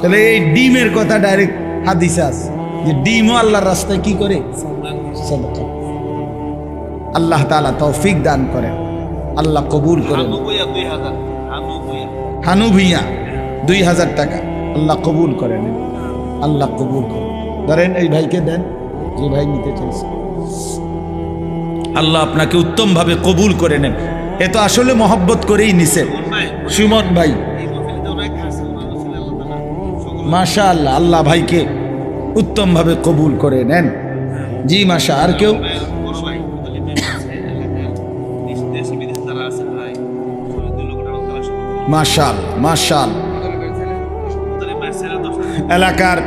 তাহলে এই ডিমের কথা ডাইরেক্ট হাদিসে আছে যে ডিমও আল্লাহর রাস্তায় কি করে? সদকা। আল্লাহ তাআলা তৌফিক দান করেন, আল্লাহ কবুল করেন। হানু ভুইয়া 2000 টাকা, আল্লাহ কবুল করেন, আল্লাহ কবুল করেন। ধরেন এই ভাইকে দেন, যে ভাই নিতে চাইছে, আল্লাহ আপনাকে উত্তম ভাবে কবুল করে নেন। এ তো আসলে মহব্বত করেই নিছে। সুমন ভাই, মাশাআল্লাহ, আল্লাহ ভাইকে উত্তম ভাবে কবুল করে নেন। জি মাশা। আর কেউ? মাশাআল্লাহ মাশাআল্লাহ। এলাকার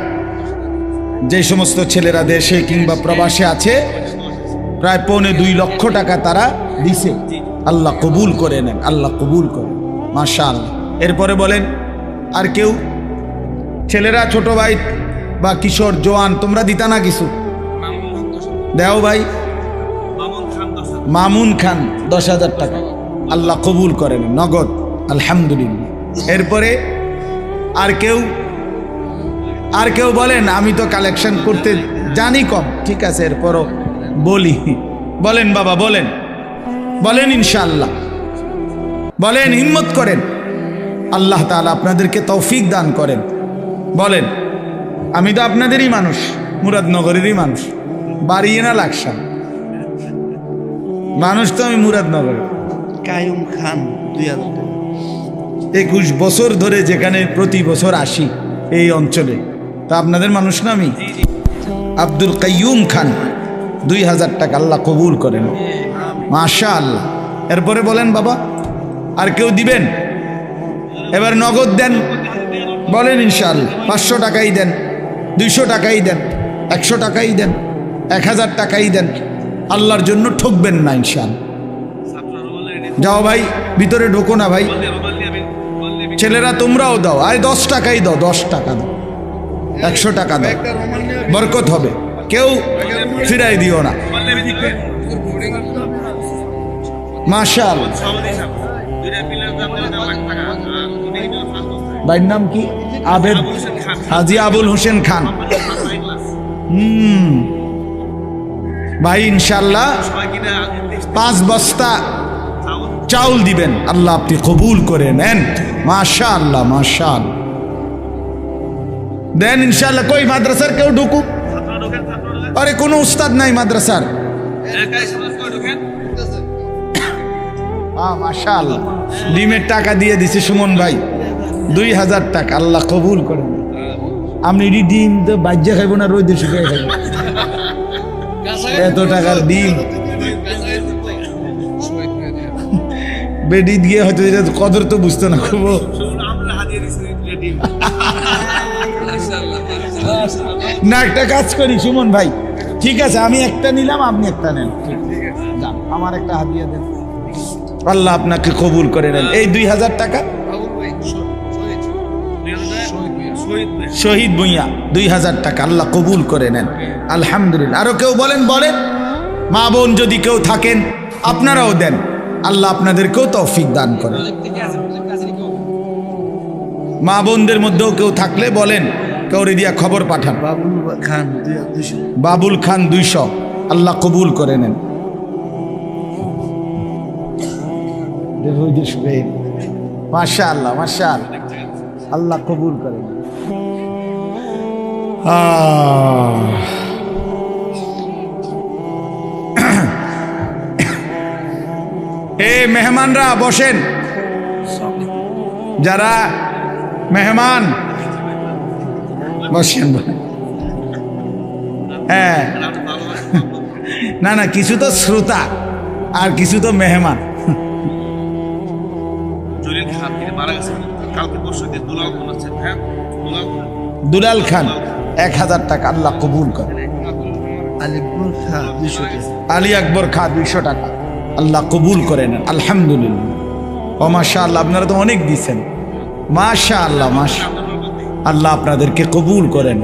যে সমস্ত ছেলেরা দেশে কিংবা প্রবাসে আছে, প্রায় 2.25 লক্ষ টাকা তারা দিছে, আল্লাহ কবুল করে নেন, আল্লাহ কবুল করে, মাশাআল্লাহ। এরপরে বলেন আর কেউ? ছেলেরা, ছোট ভাই বা কিশোর জওয়ান, তোমরা দিতা না কিছু? দেও ভাই। মামুন খান 10,000 টাকা। আল্লাহ কবুল করেন নগদ, আলহামদুলিল্লাহ। এরপরে আর কেউ বলেন আমি তো কালেকশন করতে জানি কম, ঠিক আছে এরপরও বলি। বলেন বাবা, বলেন বলেন, ইনশাআল্লাহ বলেন, হিম্মত করেন, আল্লাহ তাআলা আপনাদেরকে তৌফিক দান করেন। বলেন, আমি তো আপনাদেরই মানুষ, মুরাদনগরেরই মানুষ, বাড়িয়ে না লাগসাম মানুষ তো আমি মুরাদনগরের। কায়ুম খান 2000 টাকা। 21 বছর ধরে যেখানে প্রতি বছর আসি এই অঞ্চলে, তা আপনাদের মানুষ না আমি। আব্দুল কাইয়ুম খান 2000 টাকা, আল্লাহ কবুল করেন, মাশাআল্লাহ। এরপরে বলেন বাবা, আর কেউ দিবেন? এবার নগদ দেন, বলেন ইনশাআল্লাহ। 500 টাকাই দেন, 200 টাকাই দেন, 100 টাকাই দেন, 1000 টাকাই দেন, আল্লাহর জন্য ঠকবেন না ইনশাআল্লাহ। যাও ভাই, ভিতরে ঢোকো না ভাই, ছেলেরা তোমরাও দাও, আরে 10 টাকাই দাও, 10 টাকা দাও, 100 টাকা দাও, বরকত হবে, কেউ ফিরাই দিও না। মাশাআল্লাহ। ভাইয়ের নাম কি? আবেদ, হাজী আবুল হোসেন খান। ভাই ইনশাআল্লাহ 5 বস্তা চাউল দিবেন, আল্লাহ আপনি কবুল করে নেন, মাশাআল্লাহ মাশাআল্লাহ। দেন ইনশাআল্লাহ। কই মাদ্রাসার কেউ ঢুকুক? আরে কোনো উস্তাদ নাই মাদ্রাসার? মাশাআল্লাহ। ডিমের টাকা দিয়ে দিছে সুমন ভাই, 2000 টাকা, আল্লাহ কবুল করেন। আপনি ডিম তো বাজ্যা খাইব না, রোদে শুকিয়ে খাইব? এত টাকার ডিম বেডি দিয়ে হয়তো কদর তো বুঝতো না খুব। না, একটা কাজ করি সুমন ভাই, ঠিক আছে আমি একটা নিলাম, আপনি একটা নেন, আমার একটা হাদিয়া দেন, আল্লাহ আপনাকে কবুল করে নেন। এই 2000 টাকা শহীদ ভুঁইয়া 2000 টাকা, আল্লাহ কবুল করে নেন, আলহামদুলিল্লাহ। আরো কেউ বলেন? বলেন। মা বোন যদি কেউ থাকেন আপনারাও দেন, আল্লাহ আপনাদেরকেও তৌফিক দান করেন। মা বোনদের মধ্যেও কেউ থাকলে বলেন, কাউরে দিয়া খবর পাঠান। বাবুল খান 200, আল্লাহ কবুল করে নেন। মাশাআল্লাহ মাশাআল্লাহ, আল্লাহ কবুল করেন। মেহমানরা বসেন, যারা মেহমান বসেন। হ্যাঁ, না না, কিছু তো শ্রোতা আর কিছু তো মেহমান। দুলাল খান 1000 টাকা, আল্লাহ কবুল করে। আলী আকবর খা 200 টাকা, আল্লাহ কবুল করেন, আলহামদুলিল্লাহ। ও মাশাআল্লাহ, আপনারা তো অনেক দিচ্ছেন, মাশাআল্লাহ মাশাআল্লাহ, আল্লাহ আপনাদেরকে কবুল করেন।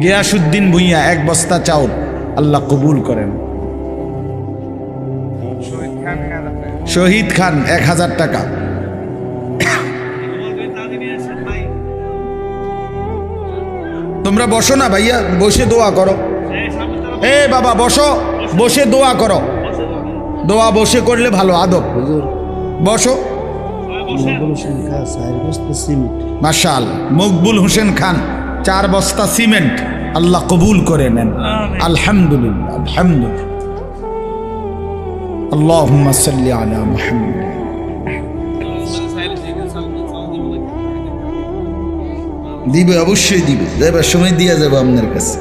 গিয়াসউদ্দিন ভুঁইয়া 1 বস্তা চাউল, আল্লাহ কবুল করেন। শহীদ খান 1000 টাকা। তোমরা বসো না ভাইয়া, বসে দোয়া করো। এ বাবা বসো, বসে দোয়া করো, দোয়া বসে করলে ভালো আদব। বসো। মাশাআল্লাহ। মকবুল হোসেন খান 4 বস্তা সিমেন্ট, আল্লাহ কবুল করে নেন, আলহামদুলিল্লাহ আলহামদুলিল্লাহ। আল্লাহুম্মা সাল্লি আলা মুহাম্মাদ। দিবে, অবশ্যই দিবে, যাবার সময় দিয়ে যাবো আপনার কাছে,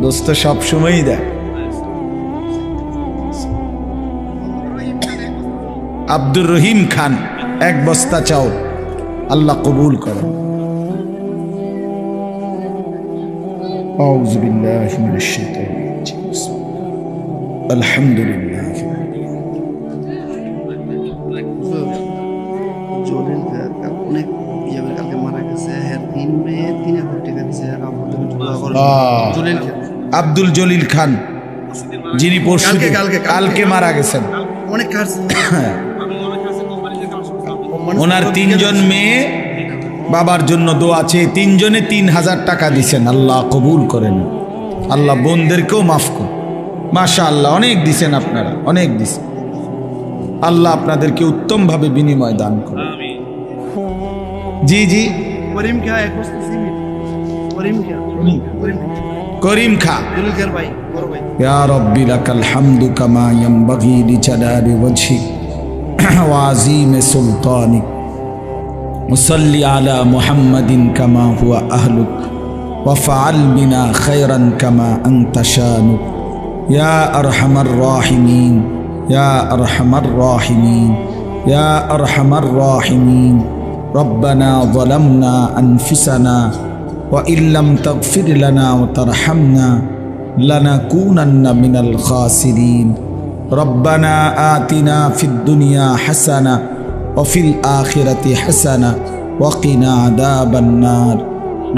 দোস্ত সব সময়ই দেয়। আব্দুর রহিম খান 1 বস্তা চাউল, আল্লাহ কবুল করেন। আউযু বিল্লাহি মিনাশ শাইতানির রাজিম। আলহামদুলিল্লাহ। অনেক কালকে মারা গেছে, 3 মেয়ে 3000 টাকা দিচ্ছে, আব্দুল জলিল খান, যিনি পরশু কালকে মারা গেছেন। অনেক কাজ। ওনার 3 জন মেয়ে বাবার জন্য দোয়া আছে, 3 জনে 3000 টাকা দিছেন। আল্লাহ কবুল করেন, আল্লাহ বোনদেরকেও মাফ করুন। মাশাআল্লাহ, অনেক দিছেন আপনারা, অনেক দিছেন। আল্লাহ আপনাদেরকে উত্তমভাবে বিনিময় দান করুন। জি জি, করিম খা এক বস্তা সিমেন্ট। করিম খা, করিম খা, করিম খা। দুলকার ভাই, বড় ভাই। ইয়া রব্বি লাকাল হামদু কামা ইয়ানবাগি লিজালালি ওয়াজহিক ওয়া আযীমি সুলতানিক। মুসাল্লি আলা মুহাম্মাদিন কামা হুয়া আহলুক ওয়া ফাআল বিনা খায়রান কামা আনতা শানুক। ইয়া আরহামার রাহিমিন, ইয়া আরহামার রাহিমিন, ইয়া আরহামার রাহিমিন। রব্বানা যালামনা আনফুসানা ওয়া ইল্লাম তাগফির লানা ওয়া তারহামনা লানাকুনান্না মিনাল খাসিরিন। রব্বানা আতিনা ফিদ দুনিয়া হাসানা ওয়া ফিল আখিরাতি হাসানা ওয়া কিনা আযাবান নার।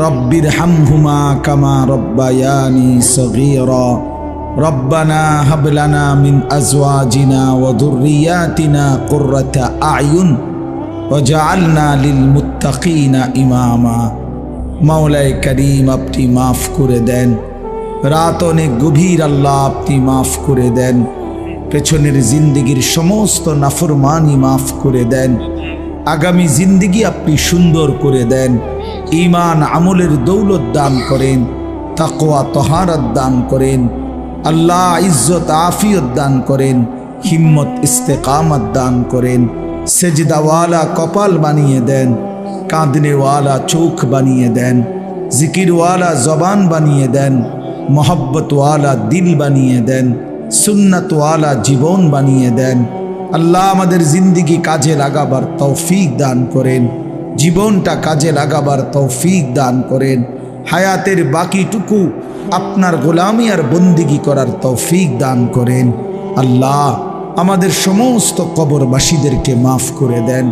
রব্বিরহামহুমা কামা রব্বায়ানি সগীরা। রব্বানা হাব লানা মিন আজওয়াজিনা ওয়া যুররিয়াতিনা কুররাতা আ'য়ুন ওয়াজআলনা লিল মুত্তাকিনা ইমামা। মাওলায়ে কারীম, আপনি মাফ করে দেন। রাত অনেক গভীর, আল্লাহ আপনি মাফ করে দেন। পেছনের জিন্দিগির সমস্ত নাফরমানি মাফ করে দেন। আগামী জিন্দিগি আপনি সুন্দর করে দেন। ঈমান আমলের দৌলত দান করেন, তাকওয়া তহারত দান করেন। আল্লাহ ইজ্জত আফিয়ত দান করেন, হিম্মত ইস্তেকামত দান করেন। সেজদাওয়ালা কপাল বানিয়ে দেন, কাঁদনেওয়ালা চোখ বানিয়ে দেন, জিকিরওয়ালা জবান বানিয়ে দেন, মোহব্বতওয়ালা দিল বানিয়ে দেন, সুন্নতওয়ালা জীবন বানিয়ে দেন। আল্লাহ আমাদের জিন্দিগি কাজে লাগাবার তৌফিক দান করেন, জীবনটা কাজে লাগাবার তৌফিক দান করেন। হায়াতের বাকিটুকু আপনার গোলামি আর বন্দিগি করার তৌফিক দান করেন। আল্লাহ আমাদের সমস্ত কবরবাসীদেরকে মাফ করে দেন।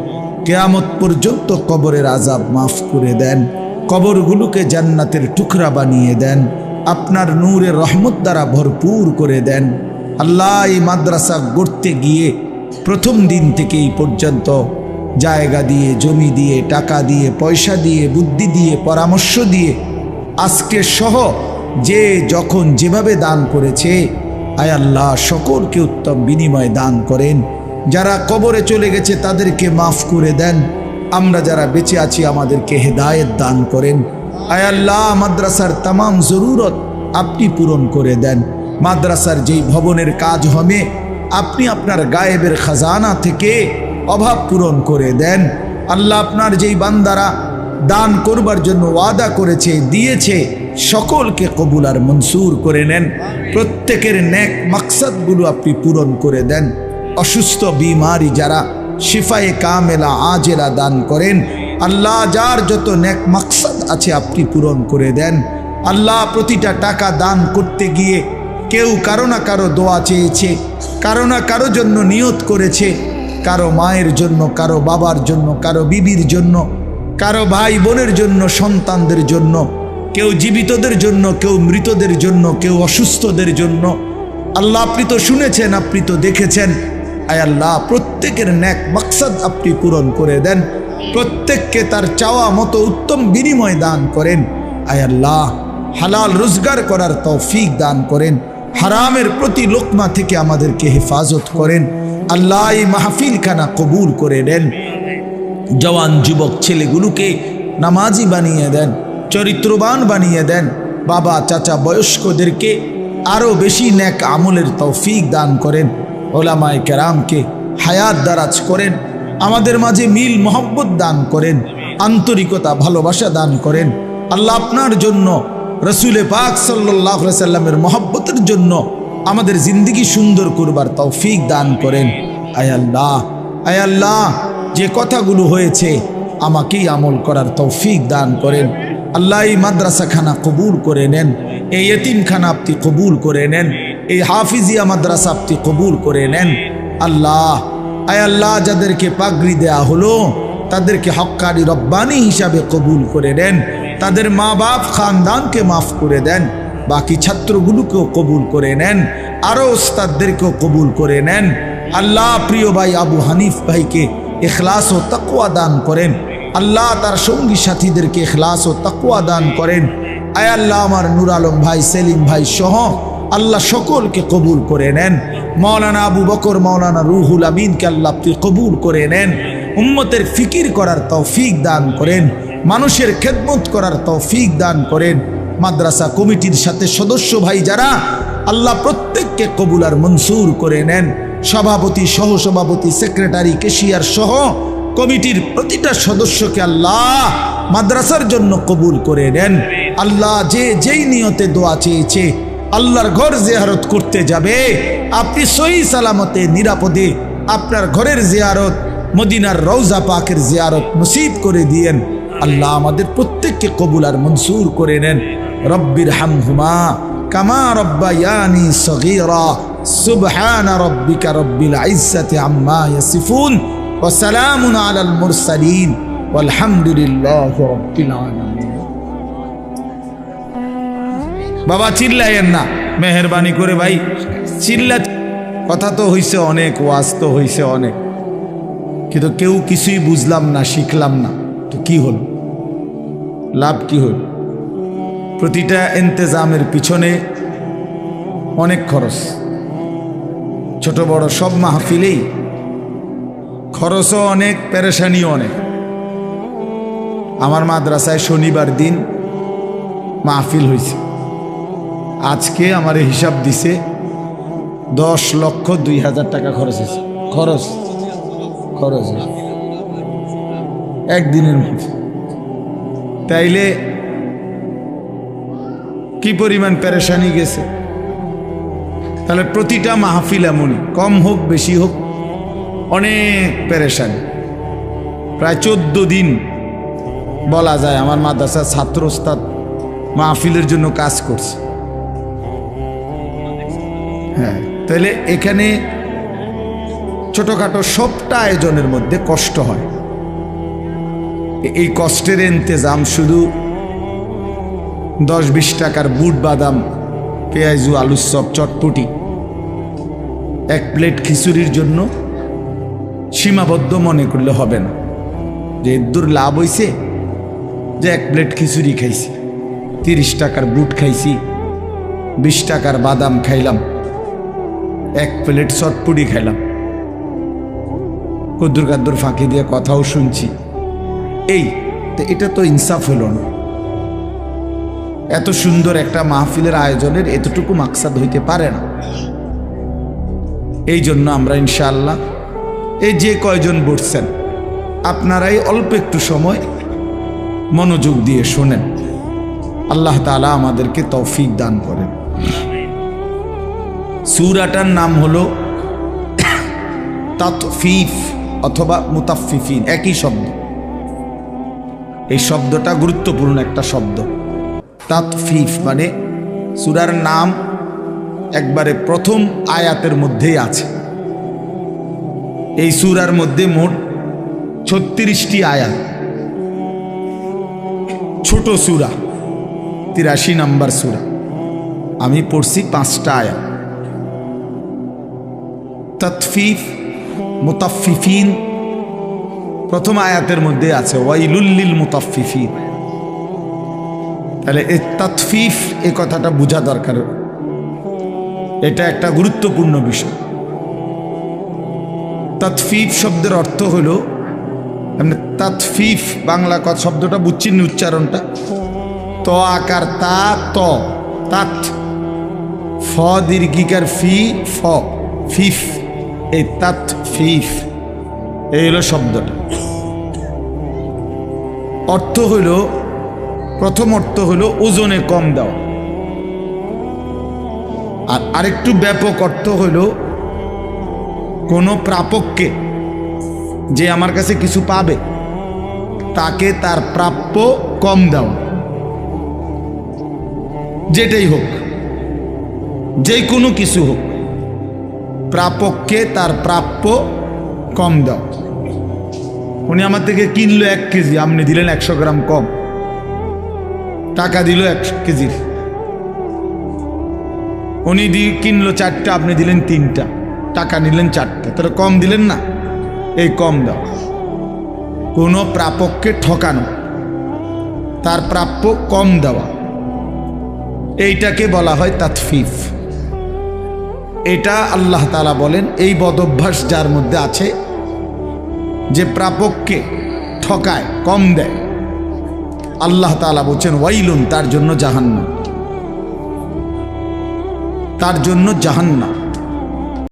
কিয়ামত পর্যন্ত কবরের আযাব মাফ করে দেন। কবরগুলোকে জান্নাতের টুকরা বানিয়ে দেন। আপনার নূরের রহমত দ্বারা ভরপুর করে দেন। আল্লাহ এই মাদ্রাসা গড়তে গিয়ে প্রথম দিন থেকে এই পর্যন্ত জায়গা দিয়ে, জমি দিয়ে, টাকা দিয়ে, পয়সা দিয়ে, বুদ্ধি দিয়ে, পরামর্শ দিয়ে, আজকে সহ যে যখন যেভাবে দান করেছে, আয় আল্লাহ সকলকে উত্তম বিনিময় দান করেন। যারা কবরে চলে গেছে তাদেরকে মাফ করে দেন। আমরা যারা বেঁচে আছি আমাদেরকে হেদায়েত দান করেন। আয় আল্লাহ মাদ্রাসার তামাম জরুরত আপনি পূরণ করে দেন। মাদ্রাসার যেই ভবনের কাজ হবে আপনি আপনার গায়েবের খাজানা থেকে অভাব পূরণ করে দেন। আল্লাহ আপনার যেই বান্দারা দান করবার জন্য ওয়াদা করেছে, দিয়েছে, সকলকে কবুল আর মনসুর করে নেন। প্রত্যেকের নেক মাকসাদগুলো আপনি পূরণ করে দেন। অসুস্থ বিমারি যারা শিফায়ে কামেলা আজেলা দান করেন। আল্লাহ যার যত নেক মাকসাদ আছে আপনি পূরণ করে দেন। আল্লাহ প্রতিটা টাকা দান করতে গিয়ে কেউ কারো না কারো দোয়া চেয়েছে, কারো না কারো জন্য নিয়ত করেছে, কারো মায়ের জন্য, কারো বাবার জন্য, কারো বিবির জন্য, কারো ভাই বোনের জন্য, সন্তানদের জন্য, কেউ জীবিতদের জন্য, কেউ মৃতদের জন্য, কেউ অসুস্থদের জন্য। আল্লাহ আপনি তো শুনেছেন, আপনি তো দেখেছেন। আয় আল্লাহ প্রত্যেকের নেক মাকসাদ আপনি পূরণ করে দেন। প্রত্যেককে তার চাওয়া মতো উত্তম বিনিময় দান করেন। আয় আল্লাহ হালাল রোজগার করার তৌফিক দান করেন। হারামের প্রতি লোকমা থেকে আমাদেরকে হেফাজত করেন। আল্লাহ এই মাহফিলখানা কবুল করে নেন। জওয়ান যুবক ছেলেগুলোকে নামাজি বানিয়ে দেন, চরিত্রবান বানিয়ে দেন। বাবা চাচা বয়স্কদেরকে আরও বেশি নেক আমলের তৌফিক দান করেন। ওলামায়ে কেরামকে হায়াত দারাজ করেন। আমাদের মাঝে মিল মোহব্বত দান করেন, আন্তরিকতা ভালোবাসা দান করেন। আল্লাহ আপনার জন্য, রসুলে পাক সাল্লাল্লাহু আলাইহি সাল্লামের মহব্বতের জন্য আমাদের জিন্দিগি সুন্দর করবার তৌফিক দান করেন। আয় আল্লাহ, আয় আল্লাহ যে কথাগুলো হয়েছে আমাকেই আমল করার তৌফিক দান করেন। আল্লাহ এই মাদ্রাসাখানা কবুল করে নেন, এই ইতিমখানা আপনি কবুল করে নেন, এই হাফিজিয়া মাদ্রাসা আপনি কবুল করে নেন। আল্লাহ, আয় আল্লাহ যাদেরকে পাগড়ি দেয়া হলো তাদেরকে হক্কানি রব্বানি হিসাবে কবুল করে নেন। তাদের মা বাপ খানদানকে মাফ করে দেন। বাকি ছাত্রগুলোকেও কবুল করে নেন, আরো ওস্তাদদেরকেও কবুল করে নেন। আল্লাহ প্রিয় ভাই আবু হানিফ ভাইকে ইখলাস ও তাকওয়া দান করেন। আল্লাহ তার সঙ্গী সাথীদেরকে ইখলাস ও তাকওয়া দান করেন। আয় আল্লাহ আমার নূর আলম ভাই, সেলিম ভাই সহ আল্লাহ সকলকে কবুল করে নেন। মাওলানা আবু বকর, মাওলানা রুহুল আমিনকে আল্লাহ আপনি কবুল করে নেন। উম্মতের ফিকির করার তৌফিক দান করেন, মানুষের খেদমত করার তৌফিক দান করেন। মাদ্রাসা কমিটির সাথে সদস্য ভাই যারা, আল্লাহ প্রত্যেককে কবুল আর মনসুর করে নেন। সভাপতি, সহসভাপতি, সেক্রেটারি, ক্যাশিয়ার সহ কমিটির প্রতিটা সদস্যকে আল্লাহ মাদ্রাসার জন্য কবুল করে নেন। আল্লাহ যে যেই নিয়তে দোয়া চেয়েছে আল্লাহর ঘর জিয়ারত করতে যাবে, আপনি সহি সালামতে নিরাপদে আপনার ঘরের জিয়ারত, মদিনার রওজা পাকের জিয়ারত নসিব করে দিয়েন। আল্লাহ আমাদের প্রত্যেককে কবুল আর মনসুর করে নেন। রব্বির হামহুমা কামা রব্বায়ানি সগীরা। সুবহান রব্বিকা রব্বিল ইজ্জাতি আম্মা ইয়াসিফুন ওয়া সালামুন আলাল মুরসালিন ওয়ালহামদুলিল্লাহি রাব্বিল আলামিন। বাবা চিল্লায়েন না, মেহেরবানি করে ভাই চিল্লা। কথা তো হইছে অনেক, ওয়াজ তো হইছে অনেক, কিন্তু কেউ কিছুই বুঝলাম না, শিখলাম না, তো কি হল? লাভ কি হল? প্রতিটা ইন্তেজামের পিছনে অনেক খরচ, ছোট বড় সব মাহফিলেই খরচও অনেক, পেরেশানিও অনেক। আমার মাদ্রাসায় শনিবার দিন মাহফিল হয়েছে, আজকে আমার হিসাব দিছে 10,02,000 টাকা খরচ হয়েছে। খরচ একদিনের মধ্যে। তাইলে কি পরিমাণ পেরেশানি গেছে। তাহলে প্রতিটা মাহফিল এমনই, কম হোক বেশি হোক অনেক পেরেশানি। প্রায় 14 দিন বলা যায় আমার মাদ্রাসার ছাত্র ওস্তাদ মাহফিলের জন্য কাজ করছে। হ্যাঁ, তাহলে এখানে ছোটখাটো সবটা আয়োজনের মধ্যে কষ্ট হয়। এই কষ্টের ইন্তেজাম শুধু 10-20 টাকার বুট বাদাম, পেঁয়াজু, আলুর চপ, চটপটি, 1 প্লেট খিচুড়ির জন্য সীমাবদ্ধ মনে করলে হবে না। যে দূর লাভ হইছে যে 1 প্লেট খিচুড়ি খাইছি, 30 টাকার বুট খাইছি, 20 টাকার বাদাম খাইলাম, 1 প্লেট চটপটি খাইলাম, কদ্দুর কাদ্দুর ফাঁকি দিয়ে কথাও শুনছি। এটা তো ইনসাফ হলো না। এত সুন্দর একটা মাহফিলের আয়োজনের এতটুকু মাকসাদ হইতে পারে না। এই জন্য আমরা ইনশাআল্লাহ এই যে কয়জন বসছেন আপনারাই অল্প একটু সময় মনোযোগ দিয়ে শোনেন। আল্লাহ তাআলা আমাদেরকে তৌফিক দান করেন। সূরাটার নাম হলো তাতফিফ অথবা মুতাফফিফিন, একই শব্দ। এই শব্দটা গুরুত্বপূর্ণ একটা শব্দ। তাতফিফ মানে সূরার নাম একবারে প্রথম আয়াতের মধ্যেই আছে। এই সূরার মধ্যে মোট 36টি আয়াত। ছোট সূরা, 83 নম্বর সূরা। আমি পড়ছি 5টা আয়াত। তাতফিফ, মুতাফফিফিন প্রথম আয়াতের মধ্যে আছে, ওয়াইলুল লিল মুতাফফিফিন। তাহলে এই তাতফিফ, এই কথাটা বোঝা দরকার, এটা একটা গুরুত্বপূর্ণ বিষয়। তাতফিফ শব্দের অর্থ হলো, তাতফিফ বাংলা কথা শব্দটা বুঝছি না উচ্চারণটা, ত আকার তা, ত তাত, ফ দীর্ঘিকার ফি, ফ ফিফ, এই তাতফিফ, এই হলো শব্দটা। অর্থ হইল, প্রথম অর্থ হলো ওজনে কম দেওয়া, আর আরেকটু ব্যাপক অর্থ হইল কোনো প্রাপককে, যে আমার কাছে কিছু পাবে তাকে তার প্রাপ্য কম দেওয়া। যেটাই হোক, যে কোনো কিছু হোক, প্রাপককে তার প্রাপ্য কম দেওয়া। উনি আমার থেকে কিনলো 1 কেজি, আপনি দিলেন 100 গ্রাম কম, টাকা দিল 1 কেজির, উনি কিনলো 4টা, আপনি দিলেন 3টা, টাকা নিলেন 4টা, তাহলে কম দিলেন না? এই কম দাও। কোনো প্রাপককে ঠকানো, তার প্রাপ্য কম দেওয়া, এইটাকে বলা হয় তাতফিফ। এটা আল্লাহ তাআলা বলেন এই বদঅভ্যাস যার মধ্যে আছে, যে প্রাপককে ঠকায়, কম দেয়, আল্লাহ তাআলা বলছেন ওয়াইলুন, তার জন্য জাহান্নাম, তার জন্য জাহান্নাম।